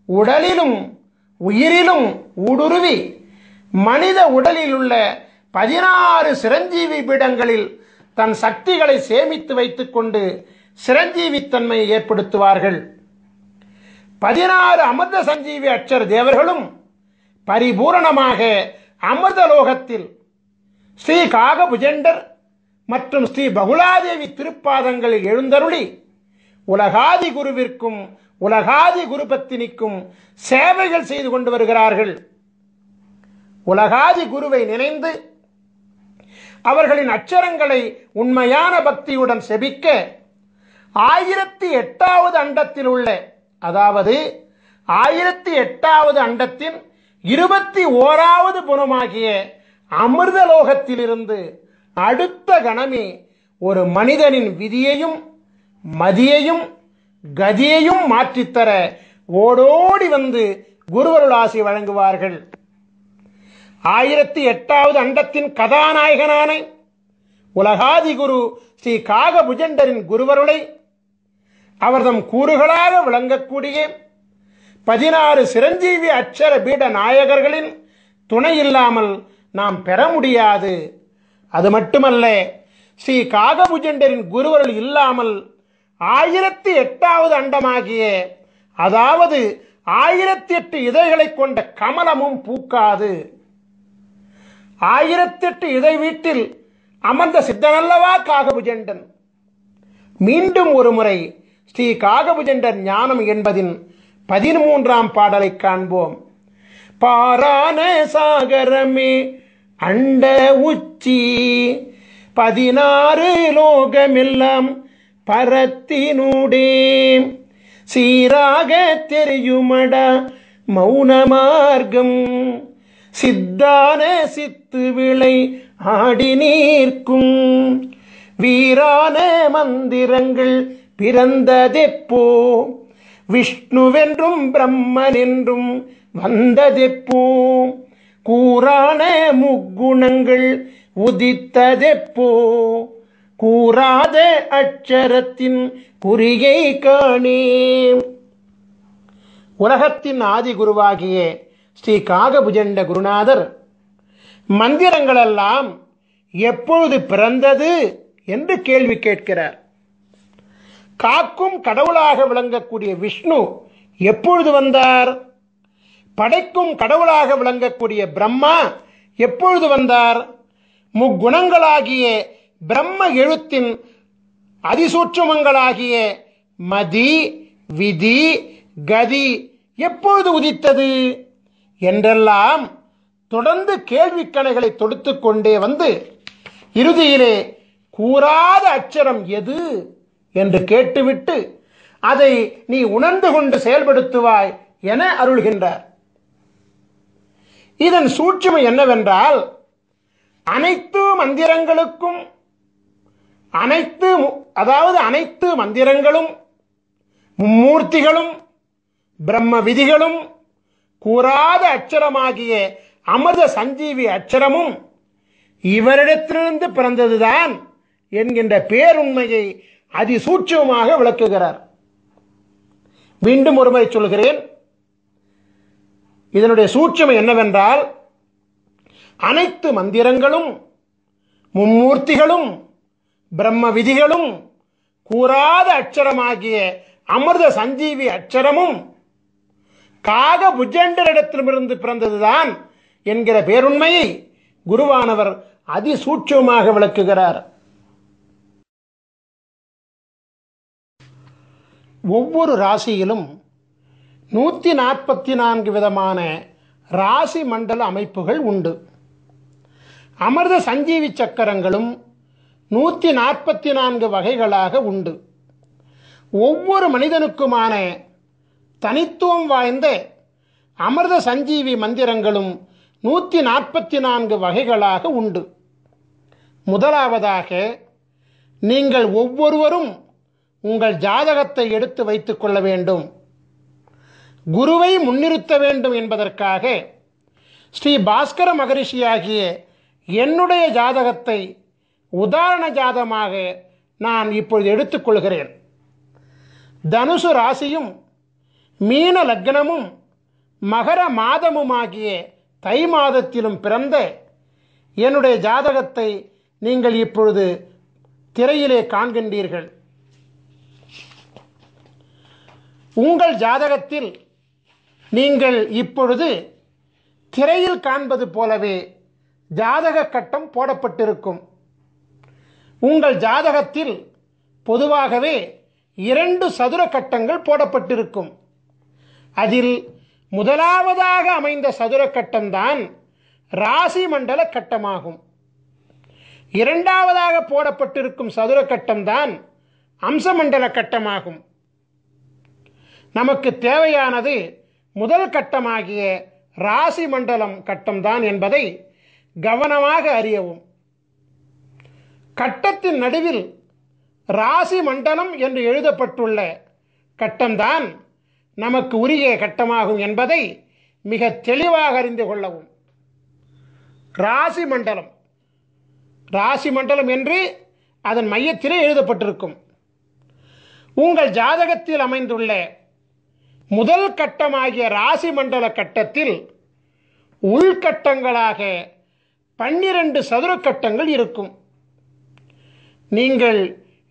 உடலிலும் உயிரிலும் ஊடுருவி மனித உடலில் உள்ள 16 சிரஞ்சீவி பீடங்களில் தன் சக்திகளை சேமித்து வைத்துக் கொண்டு சிரஞ்சீவித்தன்மையை ஏற்படுத்துவார்கள். 16 அமிர்த சஞ்சீவி அட்சர தேவர்களும் பரிபூரணமாக அமிர்தலோகத்தில் ஸ்ரீ காகபுஜண்டர் மற்றும் ஸ்ரீ பகுலாதேவி திருப்பாதங்களில் எழுந்தருளி உலகாதி குருவிற்கும் உலகாதி குருபத்தினிக்கும் சேவைகள் செய்து கொண்டு வருகிறார்கள். உலகாதி குருவை நினைந்து அவர்களின் அச்சரங்களை உண்மையான பக்தியுடன் செபிக்க 1008வது அண்டத்தில் உள்ள, அதாவது 1008வது அண்டத்தின் 21வது புனமாகிய அமிர்தலோகத்திலிருந்து அடுத்த கணமே ஒரு மனிதனின் விதியையும் மதியையும் கதியையும் மாற்றித்தர ஓடோடி வந்து குருவருள் ஆசி வழங்குவார்கள். 1008வது அண்டத்தின் கதாநாயகனான உலகாதி குரு ஸ்ரீ காகபுஜண்டரின் குருவருளை அவர்தம் கூறுகளாக விளங்கக்கூடிய 16 சிரஞ்சீவி அட்சர பீட நாயகர்களின் துணை இல்லாமல் நாம் பெற முடியாது. அது மட்டுமல்ல, ஸ்ரீ காகபுஜண்டரின் குருவருள் இல்லாமல் 1008வது அண்டமாகிய, அதாவது 1008 இதழ்களை கொண்ட கமலமும் பூக்காது. 1008 இதழ் வீட்டில் அமர்ந்த சித்தனல்லவா காகபுஜண்டன். மீண்டும் ஒரு முறை ஸ்ரீ காகபுஜண்டர் ஞானம் என்பதின் 13ஆம் பாடலை காண்போம். பாரான சாகரமே அண்ட உச்சி 16 லோகமெல்லாம் பரத்தினூடே சீராக தெரியுமடா மௌன மார்க்கம் சித்தான சித்து விளை ஆடி நீர்க்கும் வீரான மந்திரங்கள் பிறந்ததெப்போ விஷ்ணுவென்றும் பிரம்மனென்றும் வந்ததெப்போ கூறான முக்குணங்கள் உதித்ததெப்போ கூறாத அட்சரத்தின் குறியை காணே. உலகத்தின் ஆதி குருவாகிய ஸ்ரீ காகபுஜண்ட குருநாதர் மந்திரங்களெல்லாம் எப்பொழுது பிறந்தது என்று கேள்வி கேட்கிறார். காக்கும் கடவுளாக விளங்கக்கூடிய விஷ்ணு எப்பொழுது வந்தார்? படைக்கும் கடவுளாக விளங்கக்கூடிய பிரம்மா எப்பொழுது வந்தார்? முக்குணங்களாகிய பிரம்ம எழுத்தின் அதிசூட்சுமங்களாகிய மதி விதி கதி எப்பொழுது உதித்தது என்றெல்லாம் தொடர்ந்து கேள்விக்கணைகளை தொடுத்து கொண்டே வந்து இறுதியிலே கூறாத அட்சரம் எது என்று கேட்டுவிட்டு அதை நீ உணர்ந்து கொண்டு செயல்படுத்துவாய் என அருள்கின்றார். இதன் சூட்சுமை என்னவென்றால், அனைத்து மந்திரங்களுக்கும் அனைத்து மந்திரங்களும் மும்மூர்த்திகளும் பிரம்ம விதிகளும் கூறாத அட்சரமாகிய அமிர்த சஞ்சீவி அட்சரமும் இவரிடத்திலிருந்து பிறந்ததுதான் என்கின்ற பேருண்மையை அதிசூட்சமாக விளக்குகிறார். மீண்டும் ஒருமுறை சொல்கிறேன். இதனுடைய சூட்சுமை என்னவென்றால், அனைத்து மந்திரங்களும் மும்மூர்த்திகளும் பிரம்ம விதிகளும் கூறாத அட்சரமாகிய அமிர்த சஞ்சீவி அட்சரமும் காகபுஜண்டரிடத்திலிருந்து பிறந்ததுதான் என்கிற பேருண்மையை குருவானவர் அதிசூட்சமாக விளக்குகிறார். ஒவ்வொரு ராசியிலும் 144 விதமான ராசி மண்டல அமைப்புகள் உண்டு. அமிர்த சஞ்சீவி சக்கரங்களும் 144 வகைகளாக உண்டு. ஒவ்வொரு மனிதனுக்குமான தனித்துவம் வாய்ந்த அமிர்த சஞ்சீவி மந்திரங்களும் 144 வகைகளாக உண்டு. முதலாவதாக, நீங்கள் ஒவ்வொருவரும் உங்கள் ஜாதகத்தை எடுத்து வைத்துக் கொள்ள வேண்டும். குருவை முன்னிறுத்த வேண்டும் என்பதற்காக ஸ்ரீ பாஸ்கர மகரிஷியாகிய என்னுடைய ஜாதகத்தை உதாரண ஜாதகமாக நான் இப்பொழுது எடுத்துக்கொள்கிறேன். தனுசு ராசியும் மீன லக்னமும் மகர மாதமுமாகிய தை மாதத்திலும் பிறந்த என்னுடைய ஜாதகத்தை நீங்கள் இப்பொழுது திரையிலே காண்கின்றீர்கள். உங்கள் ஜாதகத்தில் நீங்கள் இப்பொழுது திரையில் காண்பது போலவே ஜாதக கட்டம் போடப்பட்டிருக்கும். உங்கள் ஜாதகத்தில் பொதுவாகவே 2 சதுர கட்டங்கள் போடப்பட்டிருக்கும். அதில் முதலாவதாக அமைந்த சதுர கட்டம்தான் ராசி மண்டல கட்டமாகும். இரண்டாவதாக போடப்பட்டிருக்கும் சதுர கட்டம்தான் அம்சமண்டல கட்டமாகும். நமக்கு தேவையானது முதல் கட்டமாகிய ராசி மண்டலம் கட்டம்தான் என்பதை கவனமாக அறியவும். கட்டத்தின் நடுவில் ராசி மண்டலம் என்று எழுதப்பட்டுள்ள கட்டம்தான் நமக்கு உரிய கட்டமாகும் என்பதை மிக தெளிவாக அறிந்து கொள்ளவும். ராசி மண்டலம் என்று அதன் மையத்திலே எழுதப்பட்டிருக்கும். உங்கள் ஜாதகத்தில் அமைந்துள்ள முதல் கட்டமாகிய ராசி மண்டல கட்டத்தில் உள்கட்டங்களாக 12 சதுர கட்டங்கள் இருக்கும். நீங்கள்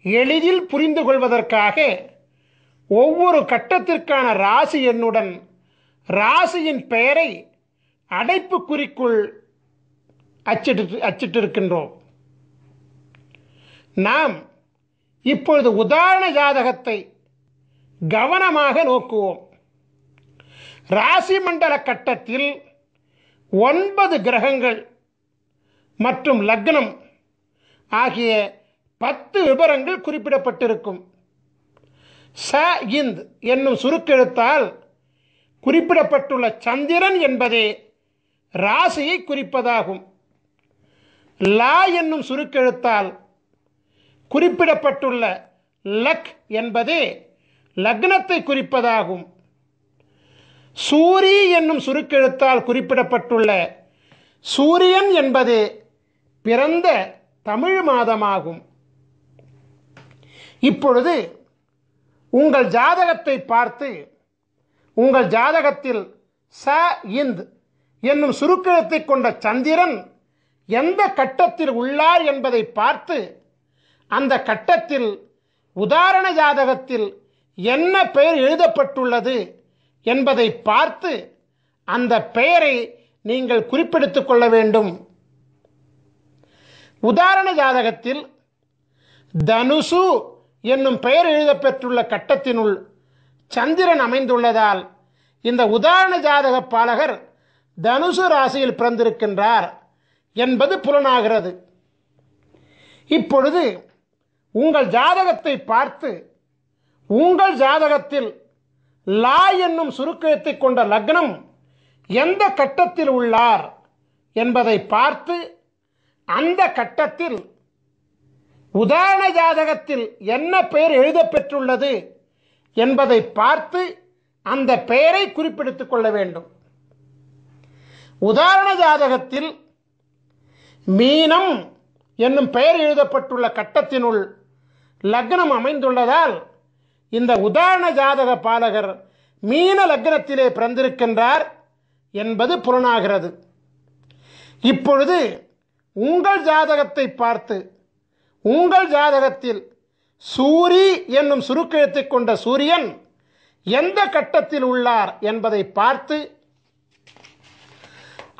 எளிதில் புரிந்து கொள்வதற்காக ஒவ்வொரு கட்டத்திற்கான ராசி எண்ணுடன் ராசியின் பெயரை அடைப்புக்குறிக்குள் அச்சிட்டிருக்கின்றோம். நாம் இப்பொழுது உதாரண ஜாதகத்தை கவனமாக நோக்குவோம். ராசி மண்டல கட்டத்தில் 9 கிரகங்கள் மற்றும் லக்னம் ஆகிய 10 விபரங்கள் குறிப்பிடப்பட்டிருக்கும். ச இந்த் என்னும் சுருக்கெழுத்தால் குறிப்பிடப்பட்டுள்ள சந்திரன் என்பதே ராசியை குறிப்பதாகும். லா என்னும் சுருக்கெழுத்தால் குறிப்பிடப்பட்டுள்ள லக் என்பதே லக்னத்தை குறிப்பதாகும். சூரி என்னும் சுருக்கெழுத்தால் குறிப்பிடப்பட்டுள்ள சூரியன் என்பது பிறந்த தமிழ் மாதமாகும். இப்பொழுது உங்கள் ஜாதகத்தை பார்த்து உங்கள் ஜாதகத்தில் ச இந்த் என்னும் சுருக்கெழுத்தை கொண்ட சந்திரன் எந்த கட்டத்தில் உள்ளார் என்பதை பார்த்து அந்த கட்டத்தில் உதாரண ஜாதகத்தில் என்ன பெயர் எழுதப்பட்டுள்ளது என்பதை பார்த்து அந்த பெயரை நீங்கள் குறிப்பெடுத்துக் கொள்ள வேண்டும். உதாரண ஜாதகத்தில் தனுசு என்னும் பெயர் எழுதப்பெற்றுள்ள கட்டத்தினுள் சந்திரன் அமைந்துள்ளதால் இந்த உதாரண ஜாதக பாலகர் தனுசு ராசியில் பிறந்திருக்கின்றார் என்பது புலனாகிறது. இப்பொழுது உங்கள் ஜாதகத்தை பார்த்து உங்கள் ஜாதகத்தில் லா என்னும் சுருக்கெழுத்தை கொண்ட லக்னம் எந்த கட்டத்தில் உள்ளார் என்பதை பார்த்து அந்த கட்டத்தில் உதாரண ஜாதகத்தில் என்ன பெயர் எழுதப்பெற்றுள்ளது என்பதை பார்த்து அந்த பெயரை குறிப்பிடுத்துக் கொள்ள வேண்டும். உதாரண ஜாதகத்தில் மீனம் என்னும் பெயர் எழுதப்பட்டுள்ள கட்டத்தினுள் லக்னம் அமைந்துள்ளதால் இந்த உதாரண ஜாதக பாலகர் மீன லக்னத்திலே பிறந்திருக்கின்றார் என்பது புலனாகிறது. இப்பொழுது உங்கள் ஜாதகத்தை பார்த்து உங்கள் ஜாதகத்தில் சூரி என்னும் சுருக்கெழுத்தை கொண்ட சூரியன் எந்த கட்டத்தில் உள்ளார் என்பதை பார்த்து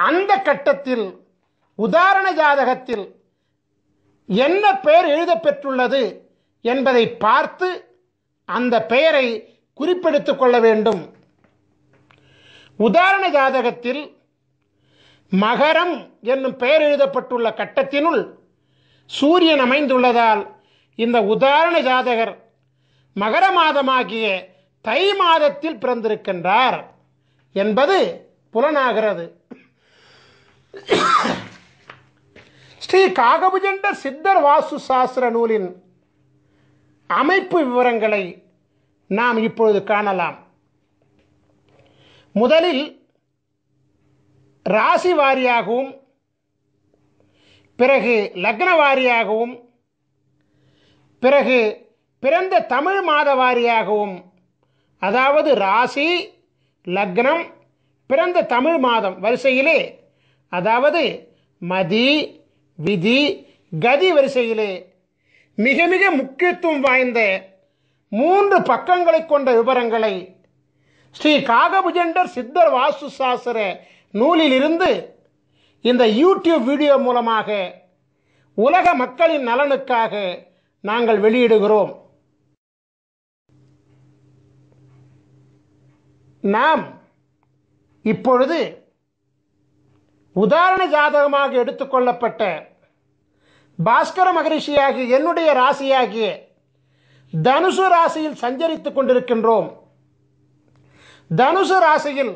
அந்த கட்டத்தில் உதாரண ஜாதகத்தில் என்ன பெயர் எழுதப்பெற்றுள்ளது என்பதை பார்த்து அந்த பெயரை குறிப்பெடுத்துக் கொள்ள வேண்டும். உதாரண ஜாதகத்தில் மகரம் என்னும் பெயர் எழுதப்பட்டுள்ள கட்டத்தினுள் சூரியன் அமைந்துள்ளதால் இந்த உதாரண ஜாதகர் மகர மாதமாகிய தை மாதத்தில் பிறந்திருக்கின்றார் என்பது புலனாகிறது. ஸ்ரீ காகபுஜண்டர் சித்தர் வாஸ்து சாஸ்திர நூலின் அமைப்பு விவரங்களை நாம் இப்பொழுது காணலாம். முதலில் ராசி வாரியாகவும் பிறகு லக்ன வாரியாகவும் பிறகு பிறந்த தமிழ் மாத வாரியாகவும், அதாவது ராசி லக்னம் பிறந்த தமிழ் மாதம் வரிசையிலே, அதாவது மதி விதி கதி வரிசையிலே மிக மிக முக்கியத்துவம் வாய்ந்த 3 பக்கங்களை கொண்ட விவரங்களை ஸ்ரீ காகபுஜண்டர் சித்தர் வாஸ்து சாஸ்திர நூலிலிருந்து இந்த யூடியூப் வீடியோ மூலமாக உலக மக்களின் நலனுக்காக நாங்கள் வெளியிடுகிறோம். நாம் இப்பொழுது உதாரண ஜாதகமாக எடுத்துக்கொள்ளப்பட்ட பாஸ்கர மகரிஷியாகிய என்னுடைய ராசியாகிய தனுசு ராசியில் சஞ்சரித்துக் கொண்டிருக்கின்றோம். தனுசு ராசியில்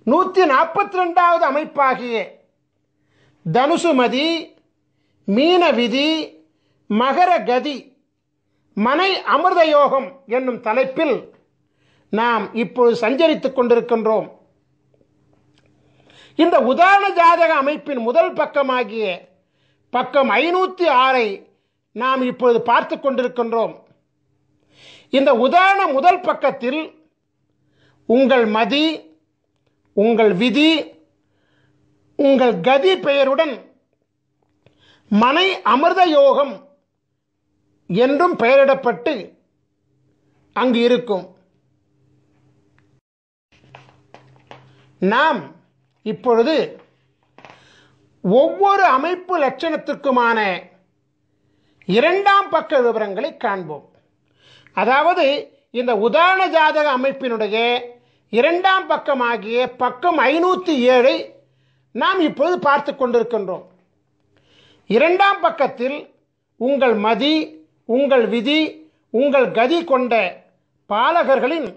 142வது அமைப்பாகிய தனுசு மதி மீன விதி மகர கதி மனை அமிர்த யோகம் என்னும் தலைப்பில் நாம் இப்பொழுது சஞ்சரித்துக் கொண்டிருக்கின்றோம். இந்த உதாரண ஜாதக அமைப்பின் முதல் பக்கமாகிய பக்கம் 506 நாம் இப்பொழுது பார்த்து கொண்டிருக்கின்றோம். இந்த உதாரண முதல் பக்கத்தில் உங்கள் மதி உங்கள் விதி உங்கள் கதி பெயருடன் மனை அமிர்த யோகம் என்றும் பெயரிடப்பட்டு அங்கு இருக்கும். நாம் இப்பொழுது ஒவ்வொரு அமைப்பு லட்சணத்திற்குமான 2ஆம் பக்க விவரங்களை காண்போம். அதாவது இந்த உதாரண ஜாதக அமைப்பினுடைய 2ஆம் பக்கமாகிய பக்கம் 507 நாம் இப்பொழுது பார்த்து கொண்டிருக்கின்றோம். 2ஆம் பக்கத்தில் உங்கள் மதி உங்கள் விதி உங்கள் கதி கொண்ட பாலகர்களின்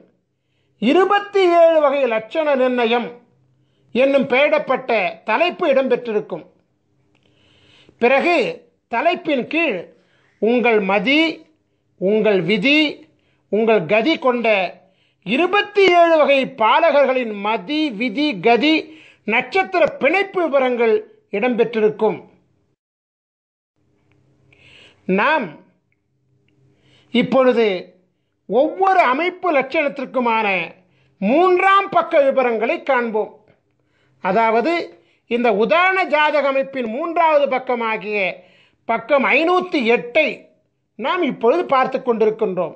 27 வகை லட்சண நிர்ணயம் என்னும் பெயரிடப்பட்ட தலைப்பு இடம்பெற்றிருக்கும். பிறகு தலைப்பின் கீழ் உங்கள் மதி உங்கள் விதி உங்கள் கதி கொண்ட 27 வகை பாலகர்களின் மதி விதி கதி நட்சத்திர பிணைப்பு விவரங்கள் இடம்பெற்றிருக்கும். நாம் இப்பொழுது ஒவ்வொரு அமைப்பு லட்சணத்திற்குமான 3ஆம் பக்க விவரங்களை காண்போம். அதாவது இந்த உதாரண ஜாதக அமைப்பின் 3வது பக்கமாகிய பக்கம் 508 நாம் இப்பொழுது பார்த்து கொண்டிருக்கின்றோம்.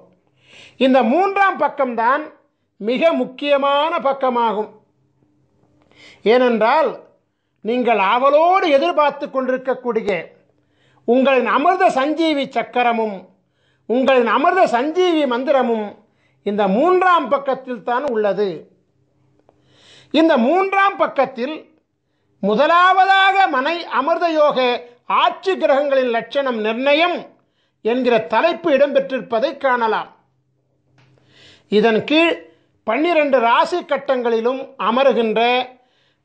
இந்த 3ஆம் பக்கம்தான் மிக முக்கியமான பக்கமாகும். ஏனென்றால் நீங்கள் ஆவலோடு எதிர்பார்த்து கொண்டிருக்கக்கூடிய உங்களின் அமிர்த சஞ்சீவி சக்கரமும் உங்களின் அமிர்த சஞ்சீவி மந்திரமும் இந்த 3ஆம் பக்கத்தில் தான் உள்ளது. இந்த 3ஆம் பக்கத்தில் முதலாவதாக மனை அமிர்த யோக ஆட்சி கிரகங்களின் லட்சணம் நிர்ணயம் என்கிற தலைப்பு இடம்பெற்றிருப்பதை காணலாம். இதன் கீழ் 12 ராசி கட்டங்களிலும் அமருகின்ற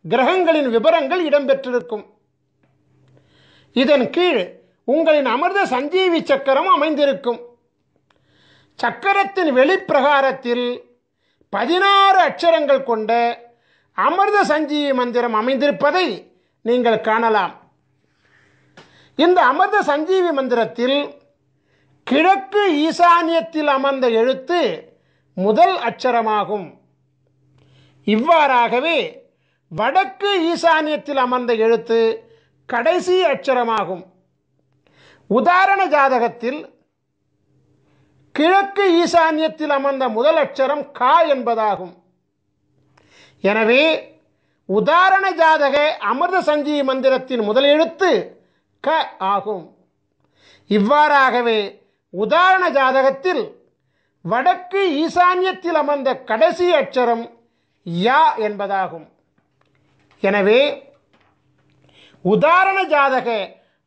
கிரகங்களின் விவரங்கள் இடம்பெற்றிருக்கும். இதன் கீழ் உங்களின் அமிர்த சஞ்சீவி சக்கரம் அமைந்திருக்கும். சக்கரத்தின் வெளிப்பிரகாரத்தில் 16 அட்சரங்கள் கொண்ட அமிர்த சஞ்சீவி மந்திரம் அமைந்திருப்பதை நீங்கள் காணலாம். இந்த அமிர்த சஞ்சீவி மந்திரத்தில் கிழக்கு ஈசானியத்தில் அமர்ந்த எழுத்து முதல் அட்சரமாகும். இவ்வாறாகவே வடக்கு ஈசானியத்தில் அமர்ந்த எழுத்து கடைசி அட்சரமாகும். உதாரண ஜாதகத்தில் கிழக்கு ஈசானியத்தில் அமர்ந்த முதல் அட்சரம் கா என்பதாகும். எனவே உதாரண ஜாதக அமிர்த சஞ்சீவி மந்திரத்தின் முதல் எழுத்து க ஆகும். இவ்வாறாகவே உதாரண ஜாதகத்தில் வடக்கு ஈசானியத்தில் அமர்ந்த கடைசி அட்சரம் யா என்பதாகும். எனவே உதாரண ஜாதக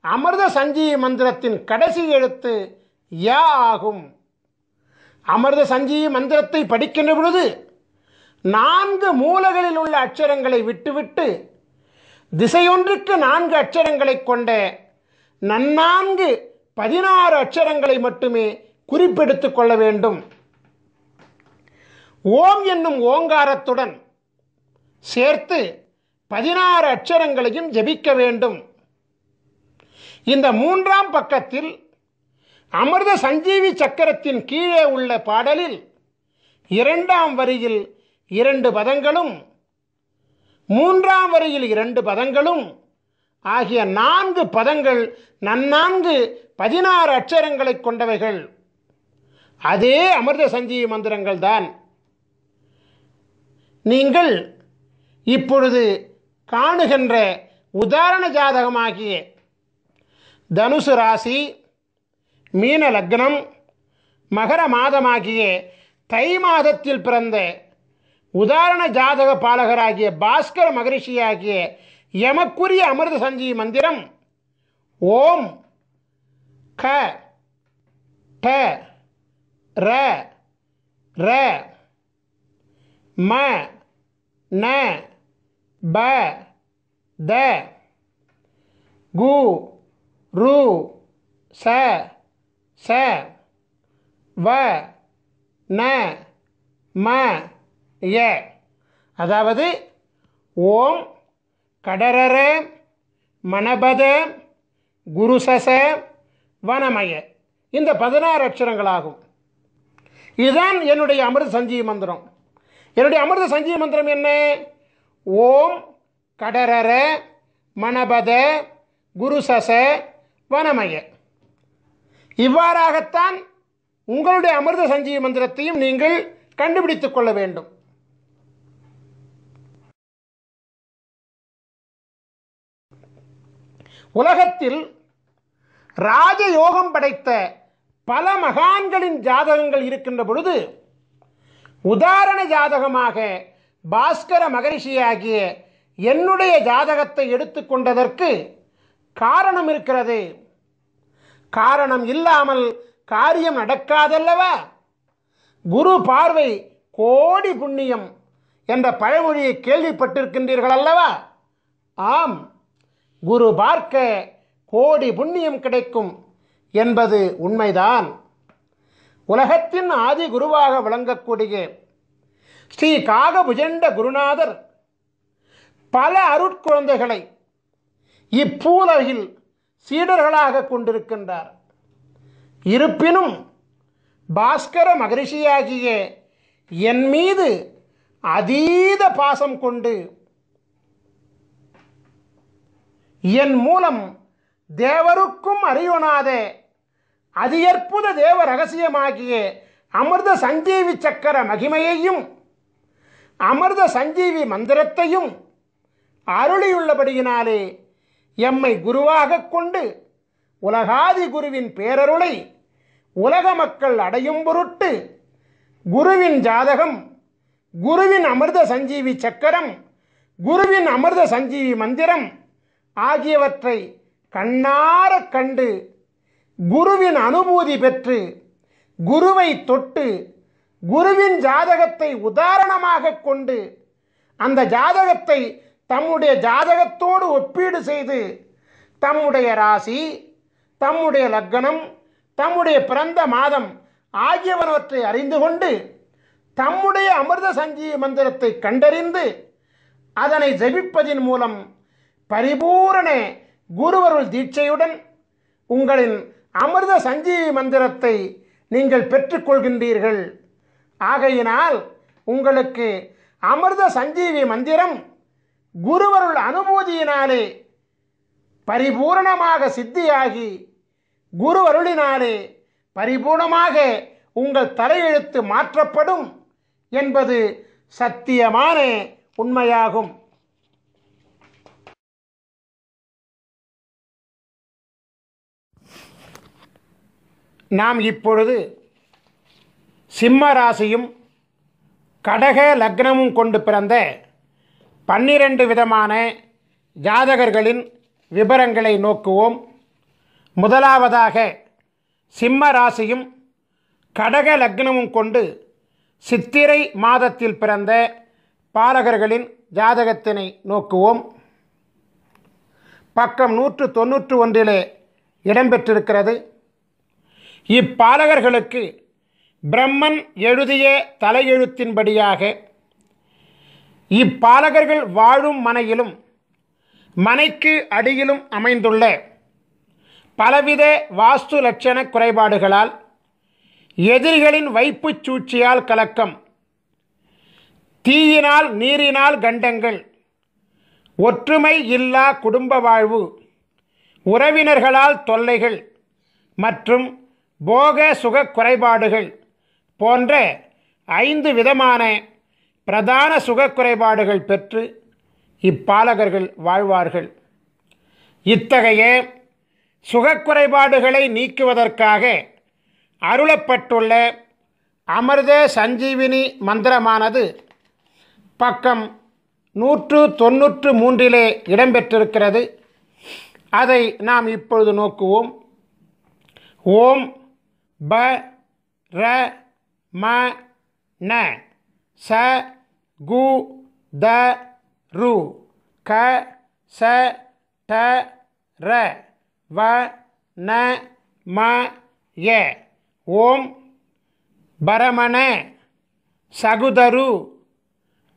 அமிர்த சஞ்சீவி மந்திரத்தின் கடைசி எழுத்து யா ஆகும். அமிர்த சஞ்சீவி மந்திரத்தை படிக்கின்ற பொழுது 4 மூலைகளில் உள்ள அட்சரங்களை விட்டுவிட்டு திசையொன்றுக்கு 4 அட்சரங்களை கொண்ட நன்னான்கு 16 அட்சரங்களை மட்டுமே குறிப்பெடுத்துக் கொள்ள வேண்டும். ஓம் என்னும் ஓங்காரத்துடன் சேர்த்து 16 அட்சரங்களையும் ஜபிக்க வேண்டும். இந்த 3ஆம் பக்கத்தில் அமிர்த சஞ்சீவி சக்கரத்தின் கீழே உள்ள பாடலில் 2ஆம் வரியில் 2 பதங்களும் 3ஆம் வரியில் 2 பதங்களும் ஆகிய 4 பதங்கள் நன்னான்கு 16 அட்சரங்களை கொண்டவைகள். அதே அமிர்த சஞ்சீவி மந்திரங்கள் தான். நீங்கள் இப்பொழுது காணுகின்ற உதாரண ஜாதகமாகிய தனுசு ராசி, மீன லக்னம், மகர மாதமாகிய தை மாதத்தில் பிறந்த உதாரண ஜாதக பாலகராகிய பாஸ்கர மகரிஷியாகிய எமக்குரிய அமிர்த சஞ்சீவி மந்திரம் ஓம் க ட ர ர ம ந ப த கு ரு ச ச வ ந ம ய, அதாவது ஓம் கடரர மணபத குருசச வனமய, இந்த 16 அட்சரங்களாகும். இதுதான் என்னுடைய அமிர்த சஞ்சீவி மந்திரம். என்னுடைய அமிர்த சஞ்சீவி மந்திரம் என்ன? ஓம் கடரர மணபத குருசச வனமய. இவ்வாறாகத்தான் உங்களுடைய அமிர்த சஞ்சீவி மந்திரத்தையும் நீங்கள் கண்டுபிடித்துக் கொள்ள வேண்டும். உலகத்தில் ராஜயோகம் படைத்த பல மகான்களின் ஜாதகங்கள் இருக்கின்ற பொழுது உதாரண ஜாதகமாக பாஸ்கர மகரிஷியாகிய என்னுடைய ஜாதகத்தை எடுத்துக்கொண்டதற்கு காரணம் இருக்கிறது. காரணம் இல்லாமல் காரியம் நடக்காதல்லவா? குரு பார்வை கோடி புண்ணியம் என்ற பழமொழியை கேள்விப்பட்டிருக்கின்றீர்கள் அல்லவா? ஆம், குரு பார்க்க கோடி புண்ணியம் கிடைக்கும் என்பது உண்மைதான். உலகத்தின் ஆதி குருவாக விளங்கக்கூடிய ஸ்ரீ காகபுஜண்ட குருநாதர் பல அருட்குழந்தைகளை இப்பூலகில் சீடர்களாக கொண்டிருக்கின்றார். இருப்பினும் பாஸ்கர மகரிஷியாகிய என் மீது அதீத பாசம் கொண்டு என் மூலம் தேவருக்கும் அறியொணாத அதியற்புத தேவ ரகசியமாகிய அமிர்த சஞ்சீவி சக்கர மகிமையையும் அமிர்த சஞ்சீவி மந்திரத்தையும் அருளியுள்ளபடியினாலே எம்மை குருவாக கொண்டு உலகாதி குருவின் பேரருளை உலக மக்கள் அடையும் பொருட்டு குருவின் ஜாதகம், குருவின் அமிர்த சஞ்சீவி சக்கரம், குருவின் அமிர்த சஞ்சீவி மந்திரம் ஆகியவற்றை கண்ணார கண்டு குருவின் அனுபூதி பெற்று குருவை தொட்டு குருவின் ஜாதகத்தை உதாரணமாக கொண்டு அந்த ஜாதகத்தை தம்முடைய ஜாதகத்தோடு ஒப்பீடு செய்து தம்முடைய ராசி, தம்முடைய லக்னம், தம்முடைய பிறந்த மாதம் ஆகியவற்றை அறிந்து கொண்டு தம்முடைய அமிர்த சஞ்சீவி மந்திரத்தை கண்டறிந்து அதனை ஜபிப்பதின் மூலம் பரிபூரண குருவருள் தீட்சையுடன் உங்களின் அமிர்த சஞ்சீவி மந்திரத்தை நீங்கள் பெற்றுக்கொள்கின்றீர்கள். ஆகையினால் உங்களுக்கு அமிர்த சஞ்சீவி மந்திரம் குருவருள் அனுபூதியினாலே பரிபூரணமாக சித்தியாகி குருவருளினாலே பரிபூர்ணமாக உங்கள் தலையெழுத்து மாற்றப்படும் என்பது சத்தியமான உண்மையாகும். நாம் இப்பொழுது சிம்ம ராசியும் கடக லக்னமும் கொண்டு பிறந்த 12 விதமான ஜாதகர்களின் விபரங்களை நோக்குவோம். முதலாவதாக சிம்ம ராசியும் கடக லக்னமும் கொண்டு சித்திரை மாதத்தில் பிறந்த பாலகர்களின் ஜாதகத்தினை நோக்குவோம். பக்கம் 191 இடம்பெற்றிருக்கிறது. இப்பாலகர்களுக்கு பிரம்மன் எழுதிய தலையெழுத்தின்படியாக இப்பாலகர்கள் வாழும் மனையிலும் மனைக்கு அடியிலும் அமைந்துள்ள பலவித வாஸ்து லட்சண குறைபாடுகளால் எதிரிகளின் வைப்புச் சூழ்ச்சியால் கலக்கம், தீயினால் நீரினால் கண்டங்கள், ஒற்றுமை இல்லா குடும்ப வாழ்வு, உறவினர்களால் தொல்லைகள் மற்றும் போக சுக குறைபாடுகள் போன்ற 5 விதமான பிரதான சுக குறைபாடுகள் பெற்று இப்பாலகர்கள் வாழ்வார்கள். இத்தகைய சுகக்குறைபாடுகளை நீக்குவதற்காக அருளப்பட்டுள்ள அமிர்த சஞ்சீவினி மந்திரமானது பக்கம் 193 இடம்பெற்றிருக்கிறது. அதை நாம் இப்பொழுது நோக்குவோம். ஓம் ப ர ம ந ச கு த ரு க ச ட ர வ ந ம ய. ஓம் பரமண சகுதரு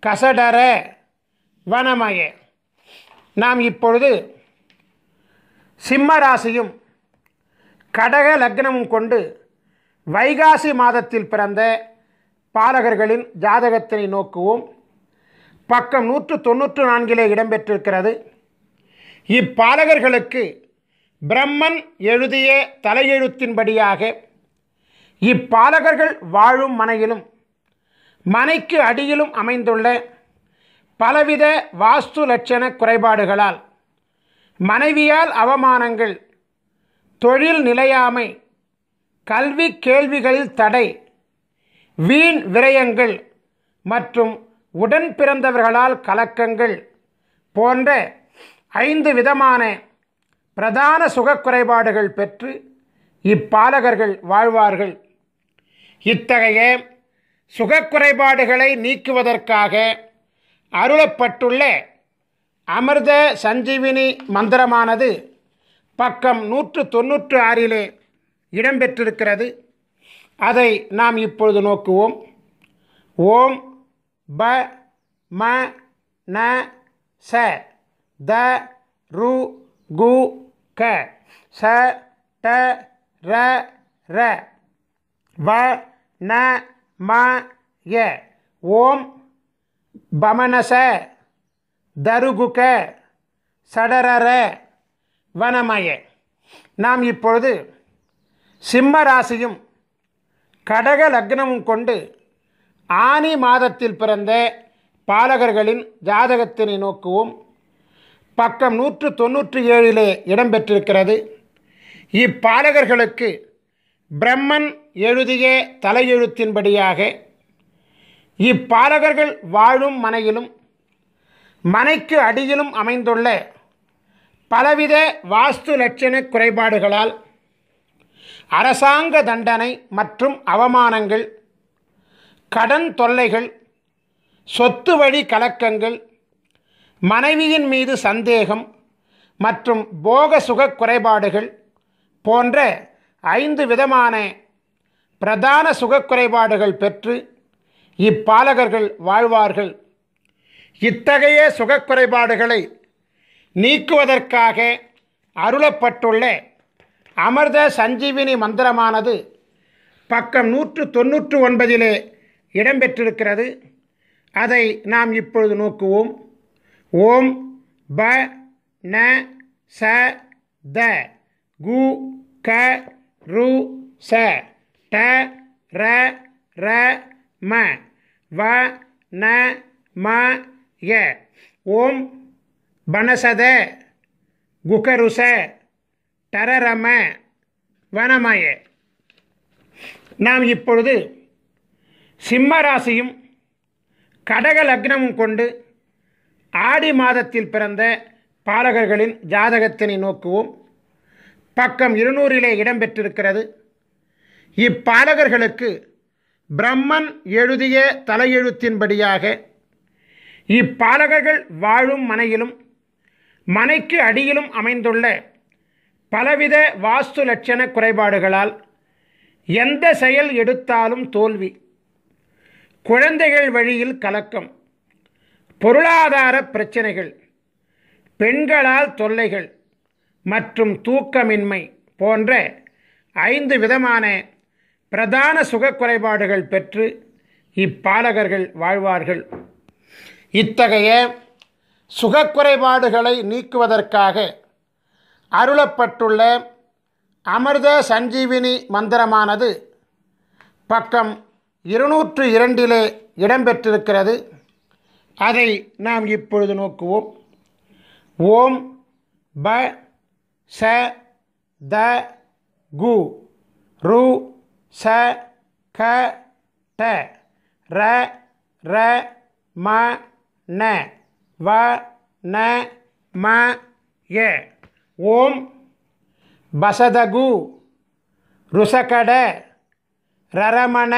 கசடர வனமய. நாம் இப்பொழுது சிம்ம ராசியும் கடக லக்னமும் கொண்டு வைகாசி மாதத்தில் பிறந்த பாலகர்களின் ஜாதகத்தினை நோக்குவோம். பக்கம் 194 இடம்பெற்றிருக்கிறது. இப்பாலகர்களுக்கு பிரம்மன் எழுதிய தலையெழுத்தின்படியாக இப்பாலகர்கள் வாழும் மனையிலும் மனைக்கு அடியிலும் அமைந்துள்ள பலவித வாஸ்து லட்சண குறைபாடுகளால் மனைவியால் அவமானங்கள், தொழில் நிலையாமை, கல்வி கேள்விகளில் தடை, வீண் விரயங்கள் மற்றும் உடன் பிறந்தவர்களால் கலக்கங்கள் போன்ற 5 விதமான பிரதான சுகக்குறைபாடுகள் பெற்று இப்பாலகர்கள் வாழ்வார்கள். இத்தகைய சுகக்குறைபாடுகளை நீக்குவதற்காக அருளப்பட்டுள்ள அமிர்த சஞ்சீவினி மந்திரமானது பக்கம் 196 இடம்பெற்றிருக்கிறது. அதை நாம் இப்பொழுது நோக்குவோம். ஓம் ப ம ந ச த ரு கு க ச ட ர ர வ ந ம ய. ஓம் பமனச தருகுக சடரர வனமய. நாம் இப்பொழுது சிம்ம ராசியும் கடக லக்னமும் கொண்டு ஆனி மாதத்தில் பிறந்த பாலகர்களின் ஜாதகத்தினை நோக்குவோம். பக்கம் 197 இடம்பெற்றிருக்கிறது. இப்பாலகர்களுக்கு பிரம்மன் எழுதிய தலையெழுத்தின்படியாக இப்பாலகர்கள் வாழும் மனையிலும் மனைக்கு அடியிலும் அமைந்துள்ள பலவித வாஸ்து லட்சண குறைபாடுகளால் அரசாங்க தண்டனை மற்றும் அவமானங்கள், கடன் தொல்லைகள், சொத்து வழி கலக்கங்கள், மனைவியின் மீது சந்தேகம் மற்றும் போக சுக குறைபாடுகள் போன்ற 5 விதமான பிரதான சுகக்குறைபாடுகள் பெற்று இப்பாலகர்கள் வாழ்வார்கள். இத்தகைய சுகக்குறைபாடுகளை நீக்குவதற்காக அருளப்பட்டுள்ள அமிர்த சஞ்சீவினி மந்திரமானது பக்கம் 199 இடம்பெற்றிருக்கிறது. அதை நாம் இப்பொழுது நோக்குவோம். ஓம் ப ந ச த கு க ரு ச ட ர ர ம வ ந ம ய. ஓம் பனசத குகருச டரரம வனமய. நாம் இப்பொழுது சிம்ம ராசியும் கடக லக்னமும் கொண்டு ஆடி மாதத்தில் பிறந்த பாலகர்களின் ஜாதகத்தினை நோக்குவோம். பக்கம் 200 இடம்பெற்றிருக்கிறது. இப்பாலகர்களுக்கு பிரம்மன் எழுதிய தலையெழுத்தின்படியாக இப்பாலகர்கள் வாழும் மனையிலும் மனைக்கு அடியிலும் அமைந்துள்ள பலவித வாஸ்து லட்சண குறைபாடுகளால் எந்த செயல் எடுத்தாலும் தோல்வி, குழந்தைகள் வழியில் கலக்கம், பொருளாதார பிரச்சனைகள், பெண்களால் தொல்லைகள் மற்றும் தூக்கமின்மை போன்ற 5 விதமான பிரதான சுக குறைபாடுகள் பெற்று இப்பாலகர்கள் வாழ்வார்கள். இத்தகைய சுகக்குறைபாடுகளை நீக்குவதற்காக அருளப்பட்டுள்ள அமிர்த சஞ்சீவினி மந்திரமானது பக்கம் 202 இடம்பெற்றிருக்கிறது. அதை நாம் இப்பொழுது நோக்குவோம். ஓம் ப ச த கு ரு ச க ட ர ர ம ந வ ந ம ய. ஓம் பசதகு ருசகட ரரமண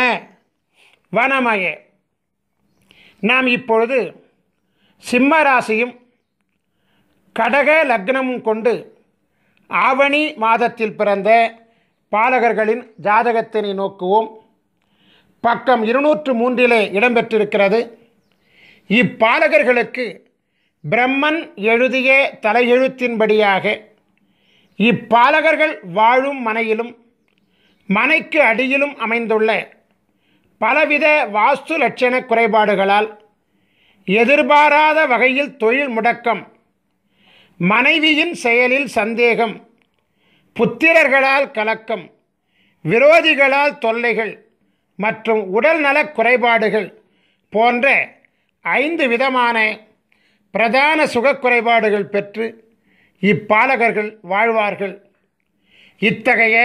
வனமய. நாம் இப்பொழுது சிம்ம ராசியும் கடக லக்னமும் கொண்டு ஆவணி மாதத்தில் பிறந்த பாலகர்களின் ஜாதகத்தினை நோக்குவோம். பக்கம் 203 இடம்பெற்றிருக்கிறது. இப்பாலகர்களுக்கு பிரம்மன் எழுதிய தலையெழுத்தின்படியாக இப்பாலகர்கள் வாழும் மனையிலும் மனைக்கு அடியிலும் அமைந்துள்ள பலவித வாஸ்து லட்சண குறைபாடுகளால் எதிர்பாராத வகையில் தொழில் முடக்கம், மனைவியின் செயலில் சந்தேகம், புத்திரர்களால் கலக்கம், விரோதிகளால் தொல்லைகள் மற்றும் உடல்நலக் குறைபாடுகள் போன்ற 5 விதமான பிரதான சுகக்குறைபாடுகள் பெற்று இப்பாலகர்கள் வாழ்வார்கள். இத்தகைய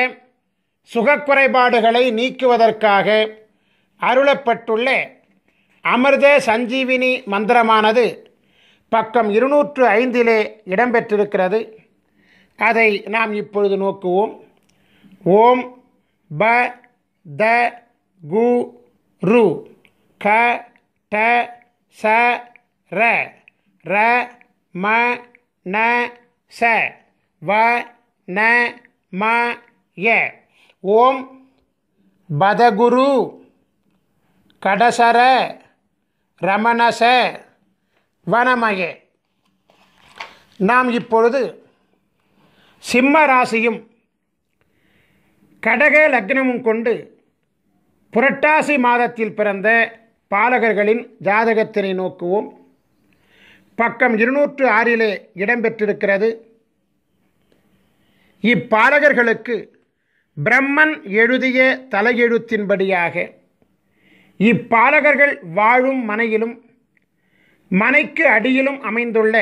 சுகக்குறைபாடுகளை நீக்குவதற்காக அருளப்பட்டுள்ள அமிர்த சஞ்சீவினி மந்திரமானது பக்கம் 205 இடம்பெற்றிருக்கிறது. அதை நாம் இப்பொழுது நோக்குவோம். ஓம் ப த கு ரு க ட ச ர ர ம ந ச வ ந ம ய. ஓம் பதகுரு கடசர ரமணச வனமய. நாம் இப்பொழுது சிம்ம ராசியும் கடக லக்னமும் கொண்டு புரட்டாசி மாதத்தில் பிறந்த பாலகர்களின் ஜாதகத்தினை நோக்குவோம். பக்கம் 206 இடம்பெற்றிருக்கிறது. இப்பாலகர்களுக்கு பிரம்மன் எழுதிய தலையெழுத்தின்படியாக இப்பாலகர்கள் வாழும் மனையிலும் மனைக்கு அடியிலும் அமைந்துள்ள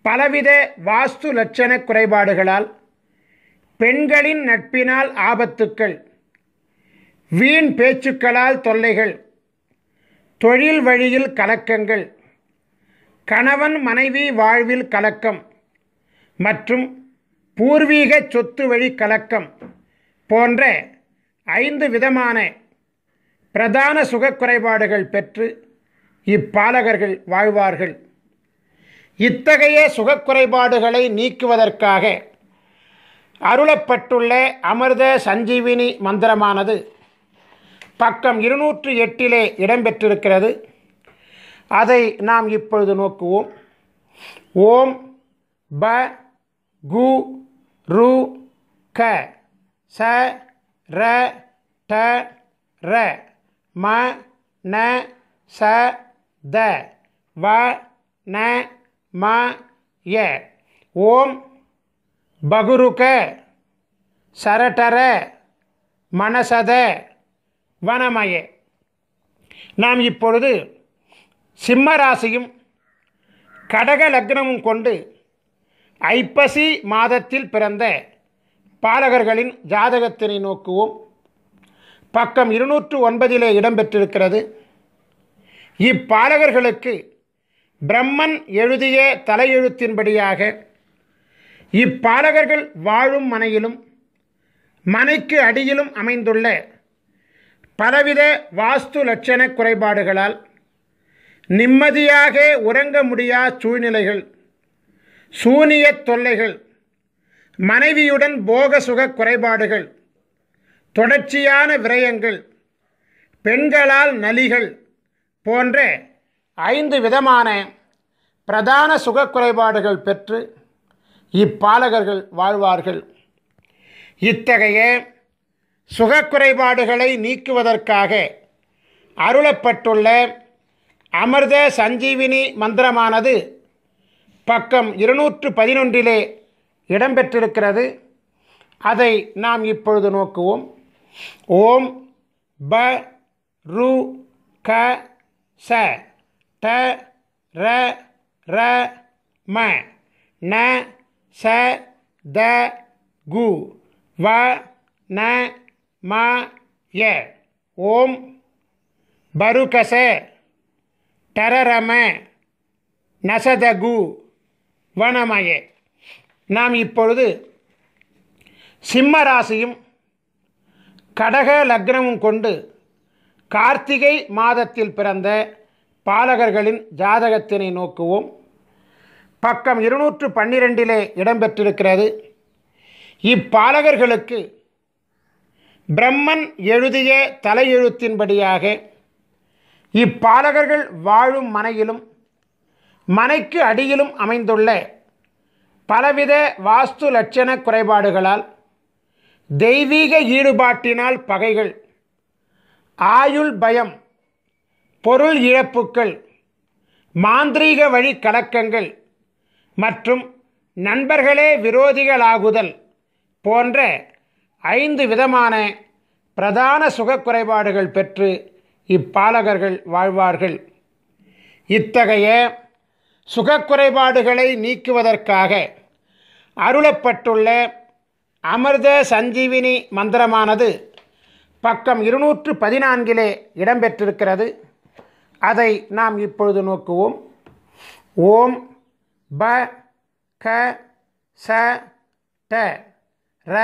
பலவித வாஸ்து லட்சண குறைபாடுகளால் பெண்களின் நட்பினால் ஆபத்துக்கள், வீண் பேச்சுக்களால் தொல்லைகள், தொழில் வழியில் கலக்கங்கள், கணவன் மனைவி வாழ்வில் கலக்கம் மற்றும் பூர்வீக சொத்து வழி கலக்கம் போன்ற 5 விதமான பிரதான சுகக்குறைபாடுகள் பெற்று இப்பாலகர்கள் வாழ்வார்கள். இத்தகைய சுகக்குறைபாடுகளை நீக்குவதற்காக அருளப்பட்டுள்ள அமிர்த சஞ்சீவினி மந்திரமானது பக்கம் 208 இடம்பெற்றிருக்கிறது. அதை நாம் இப்பொழுது நோக்குவோம். ஓம் ப கு ரு க ச ர ட ர ம ந ச த வ ந ம ய. ஓம் பகுருக சரட்டர மனசத வனமய. நாம் இப்பொழுது சிம்ம ராசியும் கடக லக்னமும் கொண்டு ஐப்பசி மாதத்தில் பிறந்த பாலகர்களின் ஜாதகத்தினை நோக்குவோம். பக்கம் 209 இடம்பெற்றிருக்கிறது. இப்பாலகர்களுக்கு பிரம்மன் எழுதிய தலையெழுத்தின்படியாக இப்பாலகர்கள் வாழும் மனையிலும் மனைக்கு அடியிலும் அமைந்துள்ள பலவித வாஸ்து லட்சண குறைபாடுகளால் நிம்மதியாக உறங்க முடியா சூழ்நிலைகள், சூனிய தொல்லைகள், மனைவியுடன் போக சுக குறைபாடுகள், தொடர்ச்சியான விரயங்கள், பெண்களால் நலிகள் போன்ற 5 விதமான பிரதான சுக குறைபாடுகள் பெற்று இப்பாலகர்கள் வாழ்வார்கள். இத்தகைய சுகக்குறைபாடுகளை நீக்குவதற்காக அருளப்பட்டுள்ள அமிர்த சஞ்சீவினி மந்திரமானது பக்கம் 211 இடம்பெற்றிருக்கிறது. அதை நாம் இப்பொழுது நோக்குவோம். ஓம் ப ரு க ச ட ர ர ம ந ச த கு வ ந ம ய. ஓம் பருகச டரரம நசதகு வனமய. நாம் இப்பொழுது சிம்ம ராசியும் கடக லக்னமும் கொண்டு கார்த்திகை மாதத்தில் பிறந்த பாலகர்களின் ஜாதகத்தினை நோக்குவோம். பக்கம் 212 இடம்பெற்றிருக்கிறது. இப்பாலகர்களுக்கு பிரம்மன் எழுதிய தலையெழுத்தின்படியாக இப்பாலகர்கள் வாழும் மனையிலும் மனைக்கு அடியிலும் அமைந்துள்ள பலவித வாஸ்து லட்சண குறைபாடுகளால், தெய்வீக ஈடுபாட்டினால் பகைகள், ஆயுள் பயம், பொருள் இழப்புக்கள், மாந்திரீக வழி கலக்கங்கள் மற்றும் நண்பர்களே விரோதிகளாகுதல் போன்ற 5 விதமான பிரதான சுகக்குறைபாடுகள் பெற்று இப்பாலகர்கள் வாழ்வார்கள். இத்தகைய சுகக்குறைபாடுகளை நீக்குவதற்காக அருளப்பட்டுள்ள அமிர்த சஞ்சீவினி மந்திரமானது பக்கம் 214 இடம்பெற்றிருக்கிறது. அதை நாம் இப்பொழுது நோக்குவோம். ஓம் ப க ச ட ர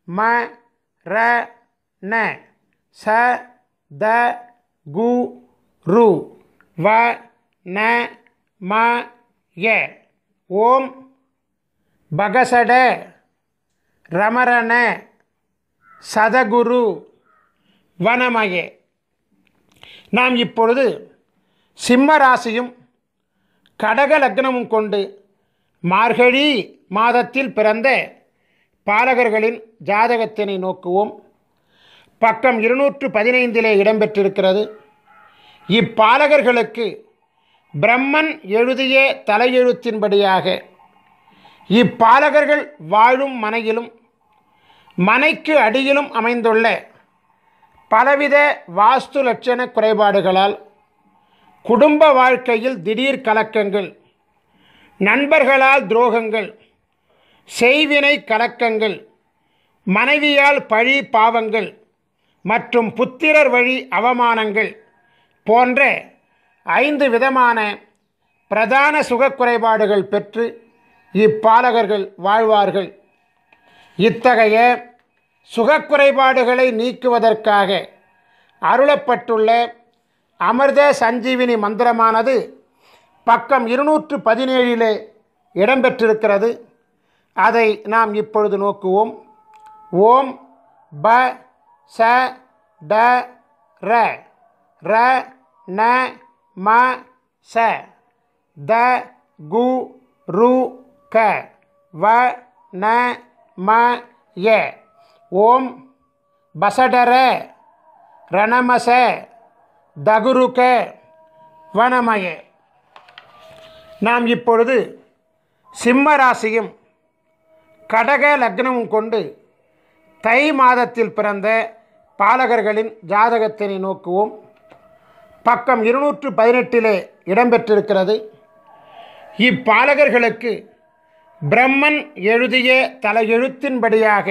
ம ர ந ச த கு ரு வ ந ம ய. ஓம் பகசட ரமரண சதகுரு வனமயே. நாம் இப்பொழுது சிம்ம ராசியும் கடக லக்னமும் கொண்டு மார்கழி மாதத்தில் பிறந்த பாலகர்களின் ஜாதகத்தினை நோக்குவோம். பக்கம் 215 இடம்பெற்றிருக்கிறது. இப்பாலகர்களுக்கு பிரம்மன் எழுதிய தலையெழுத்தின்படியாக இப்பாலகர்கள் வாழும் மனையிலும் மனைக்கு அடியிலும் அமைந்துள்ள பலவித வாஸ்து லட்சண குறைபாடுகளால் குடும்ப வாழ்க்கையில் திடீர் கலக்கங்கள், நண்பர்களால் துரோகங்கள், செய்வினை கலக்கங்கள், மனைவியால் பழி பாவங்கள் மற்றும் புத்திரர் வழி அவமானங்கள் போன்ற 5 விதமான பிரதான சுகக்குறைபாடுகள் பெற்று இப்பாலகர்கள் வாழ்வார்கள். இத்தகைய சுகக்குறைபாடுகளை நீக்குவதற்காக அருளப்பட்டுள்ள அமிர்த சஞ்சீவினி மந்திரமானது பக்கம் 217 இடம்பெற்றிருக்கிறது. அதை நாம் இப்பொழுது நோக்குவோம். ஓம் ப ச ட ர ர ந ம ச த கு ரு க வ ந ம ய. ஓம் பசடர ரணமச தகுருக வனமய. நாம் இப்பொழுது சிம்ம ராசியும் கடக லக்னமும் கொண்டு தை மாதத்தில் பிறந்த பாலகர்களின் ஜாதகத்தினை நோக்குவோம். பக்கம் 218 இடம்பெற்றிருக்கிறது. இப்பாலகர்களுக்கு பிரம்மன் எழுதிய தலையெழுத்தின்படியாக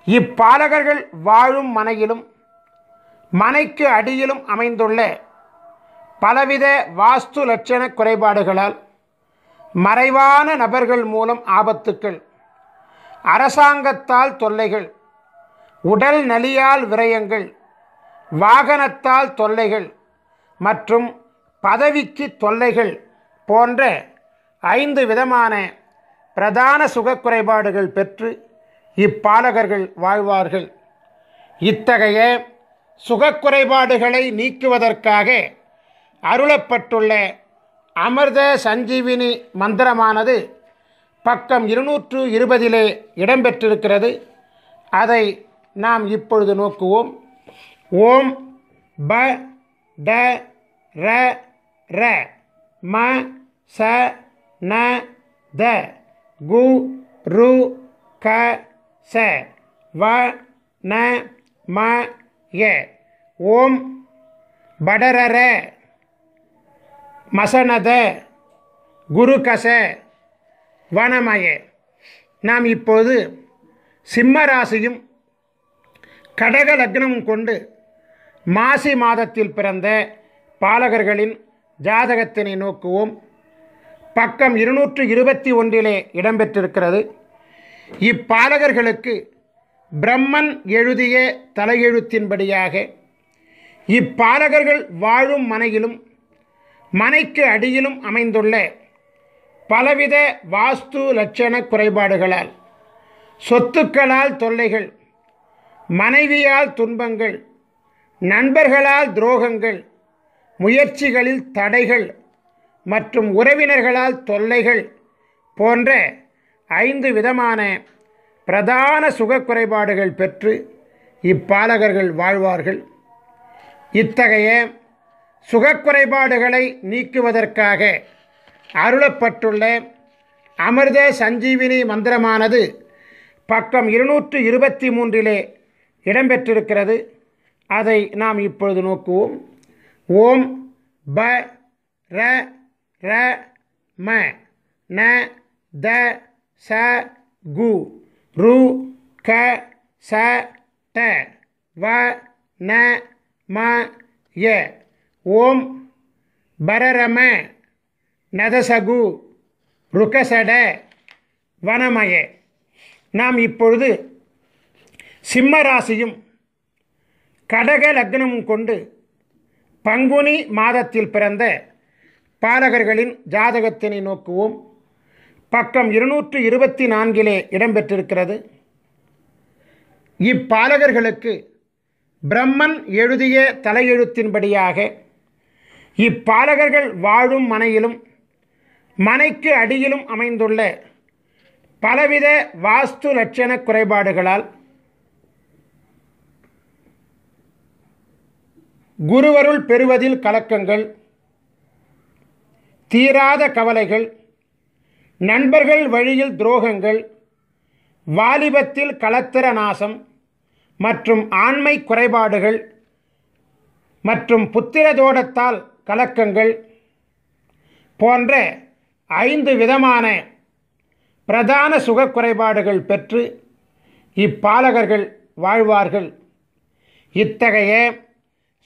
இப்பாலகர்கள் வாழும் மனையிலும் மனைக்கு அடியிலும் அமைந்துள்ள பலவித வாஸ்து லட்சண குறைபாடுகளால் மறைவான நபர்கள் மூலம் ஆபத்துக்கள், அரசாங்கத்தால் தொல்லைகள், உடல் நலியால் விரயங்கள், வாகனத்தால் தொல்லைகள் மற்றும் பதவிக்கு தொல்லைகள் போன்ற 5 விதமான பிரதான சுகக்குறைபாடுகள் பெற்று இப்பாலகர்கள் வாழ்வார்கள். இத்தகைய சுகக்குறைபாடுகளை நீக்குவதற்காக அருளப்பட்டுள்ள அமிர்த சஞ்சீவினி மந்திரமானது பக்கம் 220 இடம்பெற்றிருக்கிறது. அதை நாம் இப்பொழுது நோக்குவோம். ஓம் ப ட ர ர ம ச ந த கு ரு க ச வ ந ம ய. ஓம் படரர மசனத குருகச வனமய. நாம் இப்போது சிம்ம ராசியும் கடக லக்னமும் கொண்டு மாசி மாதத்தில் பிறந்த பாலகர்களின் ஜாதகத்தினை நோக்குவோம். பக்கம் 221 இடம்பெற்றிருக்கிறது. இப்பாலகர்களுக்கு பிரம்மன் எழுதிய தலையெழுத்தின்படியாக இப்பாலகர்கள் வாழும் மனையிலும் மனைக்கு அடியிலும் அமைந்துள்ள பலவித வாஸ்து லட்சண குறைபாடுகளால், சொத்துக்களால் தொல்லைகள், மனைவியால் துன்பங்கள், நண்பர்களால் துரோகங்கள், முயற்சிகளில் தடைகள் மற்றும் உறவினர்களால் தொல்லைகள் போன்ற 5 விதமான பிரதான சுகக்குறைபாடுகள் பெற்று இப்பாலகர்கள் வாழ்வார்கள். இத்தகைய சுகக்குறைபாடுகளை நீக்குவதற்காக அருளப்பட்டுள்ள அமிர்த சஞ்சீவினி மந்திரமானது பக்கம் 223 இடம்பெற்றிருக்கிறது. அதை நாம் இப்பொழுது நோக்குவோம். ஓம் ப ர ர ம ந த ச கு ரு க ச ட வ ந ம ய. ஓம் பரரம நதசகு ருகசட வனமய. நாம் இப்பொழுது சிம்ம ராசியும் கடக லக்னமும் கொண்டு பங்குனி மாதத்தில் பிறந்த பாலகர்களின் ஜாதகத்தினை நோக்குவோம். பக்கம் 224 இடம்பெற்றிருக்கிறது. இப்பாலகர்களுக்கு பிரம்மன் எழுதிய தலையெழுத்தின்படியாக இப்பாலகர்கள் வாழும் மனையிலும் மனைக்கு அடியிலும் அமைந்துள்ள பலவித வாஸ்து லட்சண குறைபாடுகளால், குருவருள் பெறுவதில் கலக்கங்கள், தீராத கவலைகள், நண்பர்கள் வழியில் துரோகங்கள், வாலிபத்தில் களத்திர நாசம் மற்றும் ஆண்மை குறைபாடுகள் மற்றும் புத்திரதோடத்தால் கலக்கங்கள் போன்ற 5 விதமான பிரதான சுகக்குறைபாடுகள் பெற்று இப்பாலகர்கள் வாழ்வார்கள். இத்தகைய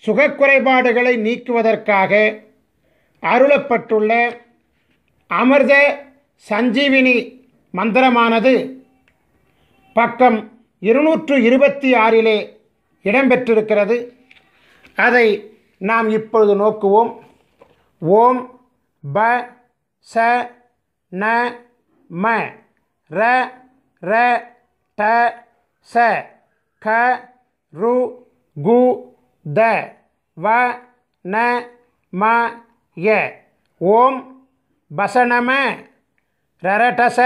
சுகக்குறைபாடுகளை நீக்குவதற்காக அருளப்பட்டுள்ள அமிர்த சஞ்சீவினி மந்திரமானது பக்கம் 226 இடம்பெற்றிருக்கிறது. அதை நாம் இப்பொழுது நோக்குவோம். ஓம் ப ச ந ம ர ர ட ச க ரு கு த வ ந ம ய. ஓம் பசனம ரரடச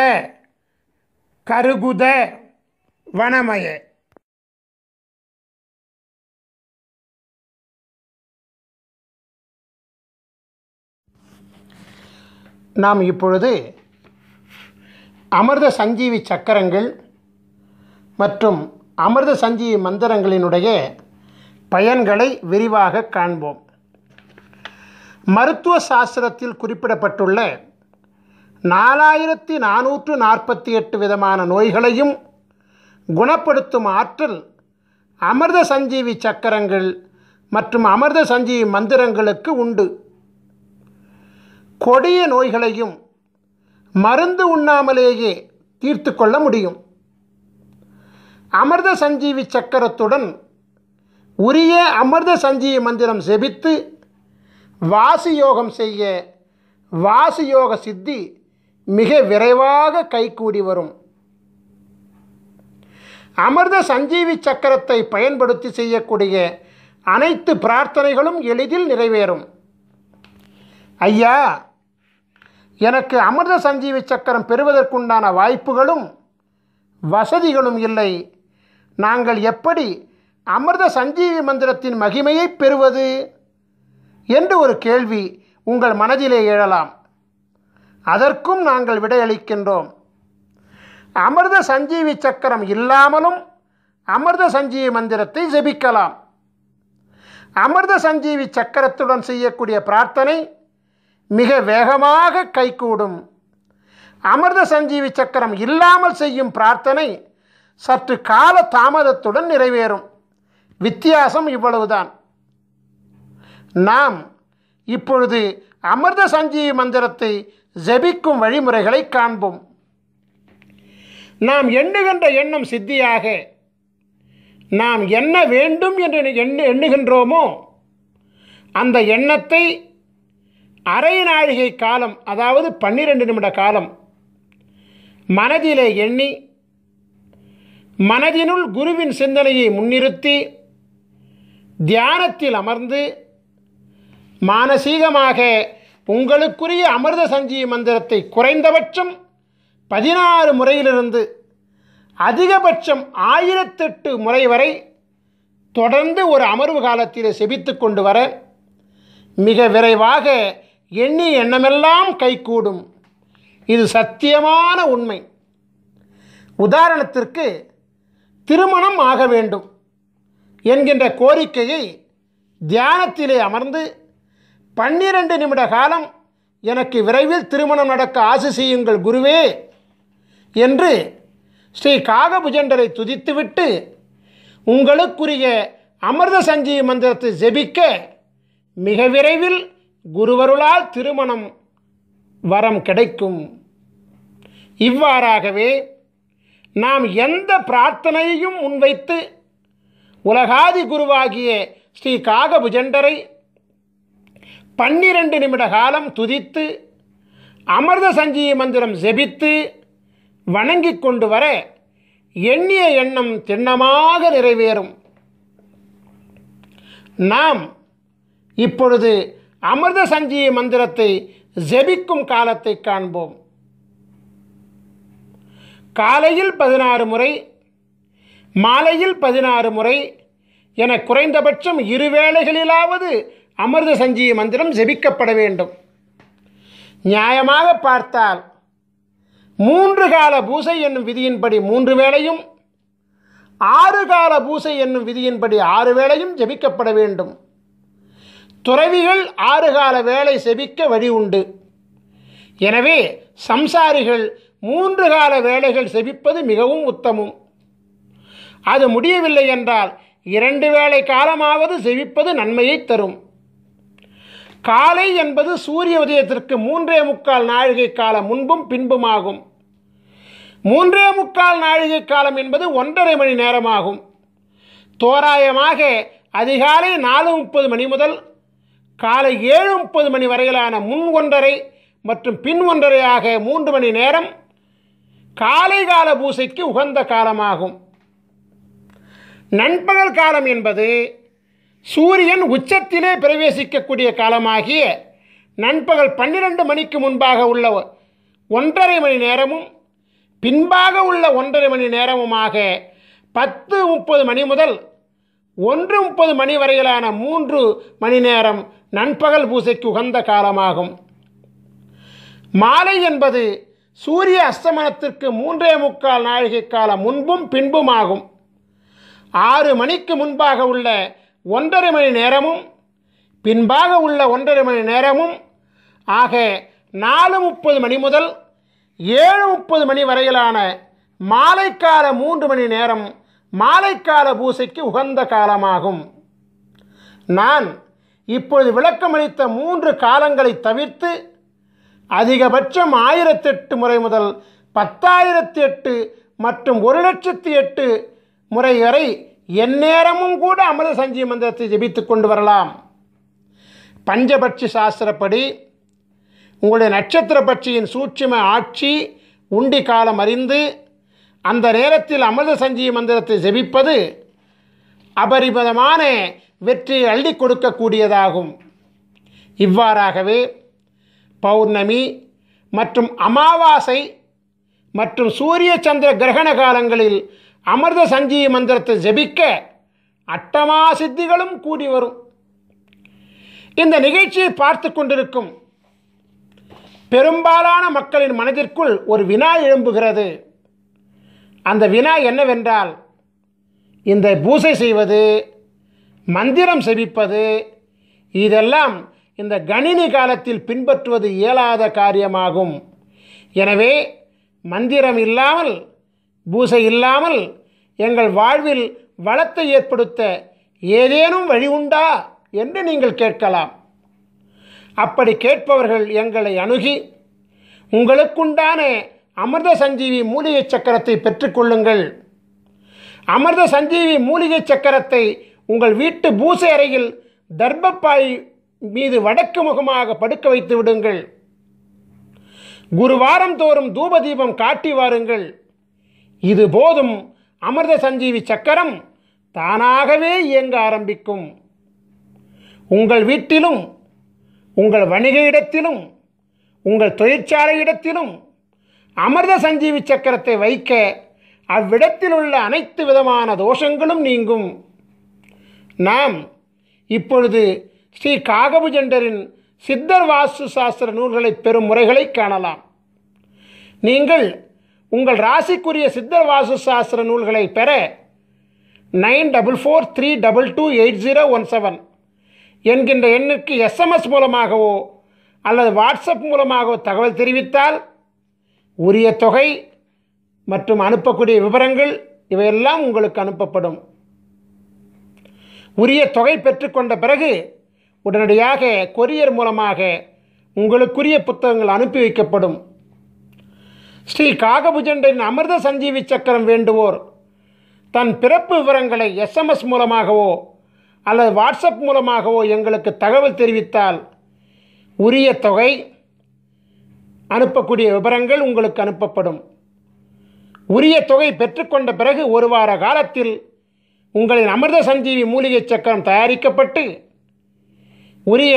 கருகுத வனமய. நாம் இப்பொழுது அமிர்த சஞ்சீவி சக்கரங்கள் மற்றும் அமிர்த சஞ்சீவி மந்திரங்களினுடைய பயன்களை விரிவாக காண்போம். மருத்துவ சாஸ்திரத்தில் குறிப்பிடப்பட்டுள்ள 4448 விதமான நோய்களையும் குணப்படுத்தும் ஆற்றல் அமிர்த சஞ்சீவி சக்கரங்கள் மற்றும் அமிர்த சஞ்சீவி மந்திரங்களுக்கு உண்டு. கொடிய நோய்களையும் மருந்து உண்ணாமலேயே தீர்த்து கொள்ள முடியும். அமிர்த சஞ்சீவி சக்கரத்துடன் உரிய அமிர்த சஞ்சீவி மந்திரம் செபித்து வாசியோகம் செய்ய வாசியோக சித்தி மிக விரைவாக கைகூடி வரும். அமிர்த சஞ்சீவி சக்கரத்தை பயன்படுத்தி செய்யக்கூடிய அனைத்து பிரார்த்தனைகளும் எளிதில் நிறைவேறும். ஐயா, எனக்கு அமிர்த சஞ்சீவி சக்கரம் பெறுவதற்குண்டான வாய்ப்புகளும் வசதிகளும் இல்லை. நாங்கள் எப்படி அமிர்த சஞ்சீவி மந்திரத்தின் மகிமையை பெறுவது என்று ஒரு கேள்வி உங்கள் மனதிலே எழலாம். அதற்கும் நாங்கள் விடையளிக்கின்றோம். அமிர்த சஞ்சீவி சக்கரம் இல்லாமலும் அமிர்த சஞ்சீவி மந்திரத்தை ஜெபிக்கலாம். அமிர்த சஞ்சீவி சக்கரத்துடன் செய்யக்கூடிய பிரார்த்தனை மிக வேகமாக கைகூடும். அமிர்த சஞ்சீவி சக்கரம் இல்லாமல் செய்யும் பிரார்த்தனை சற்று கால தாமதத்துடன் நிறைவேறும். வித்தியாசம் இவ்வளவுதான். நாம் இப்பொழுது அமிர்த சஞ்சீவி மந்திரத்தை ஜெபிக்கும் வழிமுறைகளை காண்போம். நாம் எண்ணுகின்ற எண்ணம் சித்தியாக நாம் என்ன வேண்டும் என்று எண்ணுகின்றோமோ அந்த எண்ணத்தை அரை நாழிகை காலம், அதாவது 12 நிமிட காலம் மனதிலே எண்ணி மனதினுள் குருவின் சிந்தனையை முன்னிறுத்தி தியானத்தில் அமர்ந்து மானசீகமாக உங்களுக்குரிய அமிர்த சஞ்சீவி மந்திரத்தை குறைந்தபட்சம் 16 முறையிலிருந்து அதிகபட்சம் 1008 முறை வரை தொடர்ந்து ஒரு அமர்வு காலத்தில் செபித்து கொண்டு வர மிக விரைவாக எண்ணிய எண்ணமெல்லாம் கைகூடும். இது சத்தியமான உண்மை. உதாரணத்திற்கு, திருமணம் ஆக வேண்டும் என்கின்ற கோரிக்கையை தியானத்திலே அமர்ந்து 12 நிமிட காலம் எனக்கு விரைவில் திருமணம் நடக்க ஆசி செய்யுங்கள் குருவே என்று ஸ்ரீ காகபுஜண்டரை துதித்துவிட்டு உங்களுக்குரிய அமிர்த சஞ்சீவி மந்திரத்தை ஜெபிக்க மிக விரைவில் குருவருளால் திருமணம் வரம் கிடைக்கும். இவ்வாறாகவே நாம் எந்த பிரார்த்தனையையும் முன்வைத்து உலகாதி குருவாகிய ஸ்ரீ காகபுஜண்டரை 12 நிமிட காலம் துதித்து அமிர்த சஞ்சீவி மந்திரம் ஜெபித்து வணங்கி கொண்டு வர எண்ணிய எண்ணம் திண்ணமாக நிறைவேறும். நாம் இப்பொழுது அமிர்த சஞ்சீவி மந்திரத்தை ஜெபிக்கும் காலத்தை காண்போம். காலையில் 16 முறை, மாலையில் 16 முறை என குறைந்தபட்சம் 2 வேளைகளிலாவது அமிர்த சஞ்சீவி மந்திரம் ஜெபிக்கப்பட வேண்டும். நியாயமாக பார்த்தால் 3 கால பூசை என்னும் விதியின்படி 3 வேளையும், 6 கால பூசை என்னும் விதியின்படி 6 வேளையும் ஜெபிக்கப்பட வேண்டும். துறவிகள் 6 கால வேளை செபிக்க வழி உண்டு. எனவே சம்சாரிகள் 3 கால வேளைகள் செபிப்பது மிகவும் உத்தமம். அது முடியவில்லை என்றால் 2 வேளை காலமாவது செபிப்பது நன்மையை தரும். காலை என்பது சூரிய உதயத்திற்கு 3.25 நாழிகை காலம் முன்பும் பின்புமாகும். 3.25 நாழிகை காலம் என்பது 1.5 மணி நேரமாகும். தோராயமாக அதிகாலை 4:30 மணி முதல் காலை 7:30 மணி வரையிலான முன் 1.5 மற்றும் பின் 1.5 3 மணி நேரம் காலை கால பூசைக்கு உகந்த காலமாகும். நண்பகல் காலம் என்பது சூரியன் உச்சத்திலே பிரவேசிக்கக்கூடிய காலமாகிய நண்பகல் 12 மணிக்கு முன்பாக உள்ள 1.5 மணி நேரமும் பின்பாக உள்ள 1.5 மணி நேரமுமாக 10:30 மணி முதல் 1:30 மணி வரையிலான 3 மணி நேரம் நண்பகல் பூசைக்கு உகந்த காலமாகும். மாலை என்பது சூரிய அஸ்தமனத்திற்கு 3.25 நாழிகை காலம் முன்பும் பின்புமாகும். 6 மணிக்கு முன்பாக உள்ள 1.5 மணி நேரமும் பின்பாக உள்ள 1.5 மணி நேரமும் ஆக 4:30 மணி முதல் 7:30 மணி வரையிலான மாலைக்கால 3 மணி நேரம் மாலைக்கால பூசைக்கு உகந்த காலமாகும். நான் இப்பொழுது விளக்கமளித்த 3 காலங்களை தவிர்த்து அதிகபட்சம் 1008 முறை முதல் 10,008 மற்றும் 1,08,008 முறை வரை எந்நேரமும் கூட அமிர்த சஞ்சீவி மந்திரத்தை ஜெபித்து கொண்டு வரலாம். பஞ்சபட்சி சாஸ்திரப்படி உங்களுடைய நட்சத்திர பட்சியின் சூட்சும ஆட்சி உண்டி காலம் அறிந்து அந்த நேரத்தில் அமிர்த சஞ்சீவி மந்திரத்தை ஜெபிப்பது அபரிமிதமான வெற்றியை அள்ளி கொடுக்கக்கூடியதாகும். இவ்வாறாகவே பௌர்ணமி மற்றும் அமாவாசை மற்றும் சூரிய சந்திர கிரகண காலங்களில் அமிர்த சஞ்சீவி மந்திரத்தை ஜெபிக்க அட்டமா சித்திகளும் கூடி வரும். இந்த நிகழ்ச்சியை பார்த்து கொண்டிருக்கும் பெரும்பாலான மக்களின் மனதிற்குள் ஒரு வினா எழும்புகிறது. அந்த வினா என்னவென்றால், இந்த பூசை செய்வது, மந்திரம் செபிப்பது, இதெல்லாம் இந்த கணினி காலத்தில் பின்பற்றுவது இயலாத காரியமாகும். எனவே மந்திரம் இல்லாமல், பூசை இல்லாமல் எங்கள் வாழ்வில் வளத்தை ஏற்படுத்த ஏதேனும் வழி உண்டா என்று நீங்கள் கேட்கலாம். அப்படி கேட்பவர்கள் எங்களை அணுகி உங்களுக்குண்டான அமிர்த சஞ்சீவி மூலிகை சக்கரத்தை பெற்றுக்கொள்ளுங்கள். அமிர்த சஞ்சீவி மூலிகை சக்கரத்தை உங்கள் வீட்டு பூசை அறையில் தர்பப்பாய் மீது வடக்கு முகமாக படுக்க வைத்து விடுங்கள். குருவாரம் தோறும் தூப தீபம் காட்டி வாருங்கள். இது போதும், அமிர்த சஞ்சீவி சக்கரம் தானாகவே இயங்க ஆரம்பிக்கும். உங்கள் வீட்டிலும், உங்கள் வணிக இடத்திலும், உங்கள் தொழிற்சாலை இடத்திலும் அமிர்த சஞ்சீவி சக்கரத்தை வைக்க அவ்விடத்தில் உள்ள அனைத்து விதமான தோஷங்களும் நீங்கும். நாம் இப்பொழுது ஸ்ரீ காகபுஜண்டரின் சித்தர் வாஸ்து சாஸ்திர நூல்களை பெறும் முறைகளை காணலாம். நீங்கள் உங்கள் ராசிக்குரிய சித்தர் வாஸ்து சாஸ்திர நூல்களை பெற 9443228017 என்கின்ற எண்ணுக்கு எஸ்எம்எஸ் மூலமாகவோ அல்லது வாட்ஸ்அப் மூலமாகவோ தகவல் தெரிவித்தால் உரிய தொகை மற்றும் அனுப்பக்கூடிய விவரங்கள் இவையெல்லாம் உங்களுக்கு அனுப்பப்படும். உரிய தொகை பெற்றுக்கொண்ட பிறகு உடனடியாக கொரியர் மூலமாக உங்களுக்குரிய புத்தகங்கள் அனுப்பி வைக்கப்படும். ஸ்ரீ காகபுஜண்டரின் அமிர்த சஞ்சீவி சக்கரம் வேண்டுவோர் தன் பிறப்பு விவரங்களை எஸ்எம்எஸ் மூலமாகவோ அல்லது வாட்ஸ்அப் மூலமாகவோ எங்களுக்கு தகவல் தெரிவித்தால் உரிய தொகை, அனுப்பக்கூடிய விவரங்கள் உங்களுக்கு அனுப்பப்படும். உரிய தொகை பெற்றுக்கொண்ட பிறகு ஒரு வார காலத்தில் உங்களின் அமிர்த சஞ்சீவி மூலிகை சக்கரம் தயாரிக்கப்பட்டு உரிய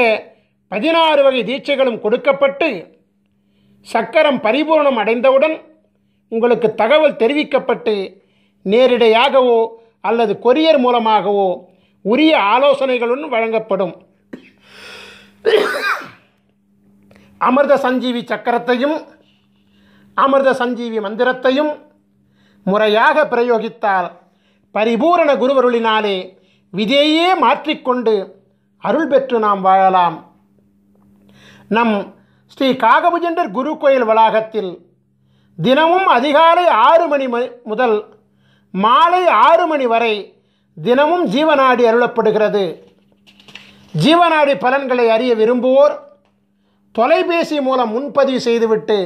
16 வகை தீட்சைகளும் கொடுக்கப்பட்டு சக்கரம் பரிபூர்ணம் அடைந்தவுடன் உங்களுக்கு தகவல் தெரிவிக்கப்பட்டு நேரிடையாகவோ அல்லது கொரியர் மூலமாகவோ உரிய ஆலோசனைகளுடன் வழங்கப்படும். அமிர்த சஞ்சீவி சக்கரத்தையும் அமிர்த சஞ்சீவி மந்திரத்தையும் முறையாக பிரயோகித்தால் பரிபூரண குருவருளினாலே விதையே மாற்றிக்கொண்டு அருள் பெற்று நாம் வாழலாம். நம் ஸ்ரீ காகபுஜண்டர் குரு கோயில் வளாகத்தில் தினமும் அதிகாலை 6 மணி முதல் மாலை 6 மணி வரை தினமும் ஜீவநாடி அருளப்படுகிறது. ஜீவநாடி பலன்களை அறிய விரும்புவோர் தொலைபேசி மூலம் முன்பதிவு செய்துவிட்டு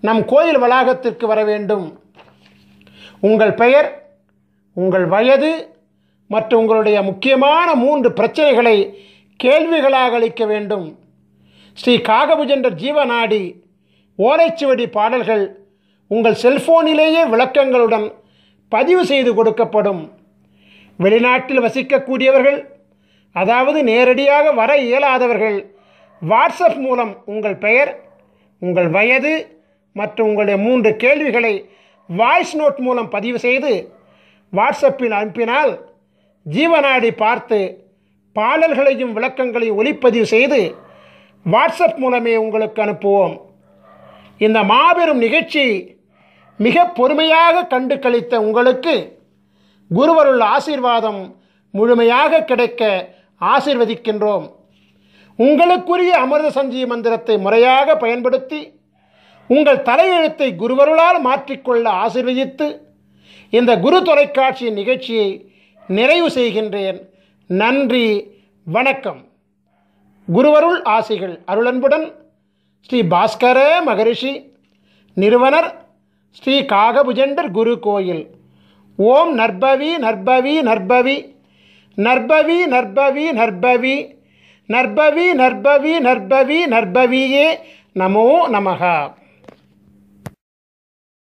நம் கோயில் வளாகத்திற்கு வர வேண்டும். உங்கள் பெயர், உங்கள் வயது மற்றும் உங்களுடைய முக்கியமான 3 பிரச்சனைகளை கேள்விகளாக அளிக்க வேண்டும். ஸ்ரீ காகபுஜண்டர் ஜீவநாடி ஓலைச்சுவடி பாடல்கள் உங்கள் செல்போனிலேயே விளக்கங்களுடன் பதிவு செய்து கொடுக்கப்படும். வெளிநாட்டில் வசிக்கக்கூடியவர்கள், அதாவது நேரடியாக வர இயலாதவர்கள், வாட்ஸ்அப் மூலம் உங்கள் பெயர், உங்கள் வயது மற்றும் உங்களுடைய 3 கேள்விகளை வாய்ஸ் நோட் மூலம் பதிவு செய்து வாட்ஸ்அப்பில் அனுப்பினால் ஜீவநாடி பார்த்து பாடல்களையும் விளக்கங்களையும் ஒளிப்பதிவு செய்து வாட்ஸ்அப் மூலமே உங்களுக்கு அனுப்புவோம். இந்த மாபெரும் நிகழ்ச்சி மிக பொறுமையாக கண்டு கழித்த உங்களுக்கு குருவருள் ஆசீர்வாதம் முழுமையாக கிடைக்க ஆசீர்வதிக்கின்றோம். உங்களுக்குரிய அமிர்த சஞ்சீவி மந்திரத்தை முறையாக பயன்படுத்தி உங்கள் தலையெழுத்தை குருவருளால் மாற்றிக்கொள்ள ஆசீர்வதித்து இந்த குரு தொலைக்காட்சியின் நிகழ்ச்சியை நிறைவு செய்கின்றேன். நன்றி, வணக்கம். குருவருள் ஆசிகள். அருளன்புடன் ஸ்ரீ பாஸ்கர மகரிஷி, நிறுவனர் ஸ்ரீ காகபுஜண்டர் குரு கோயில். ஓம் நற்பவி நற்பவி நற்பவி நற்பவி நற்பவி நற்பவி நற்பவி நற்பவி நற்பவி நற்பவியே நமோ நமக.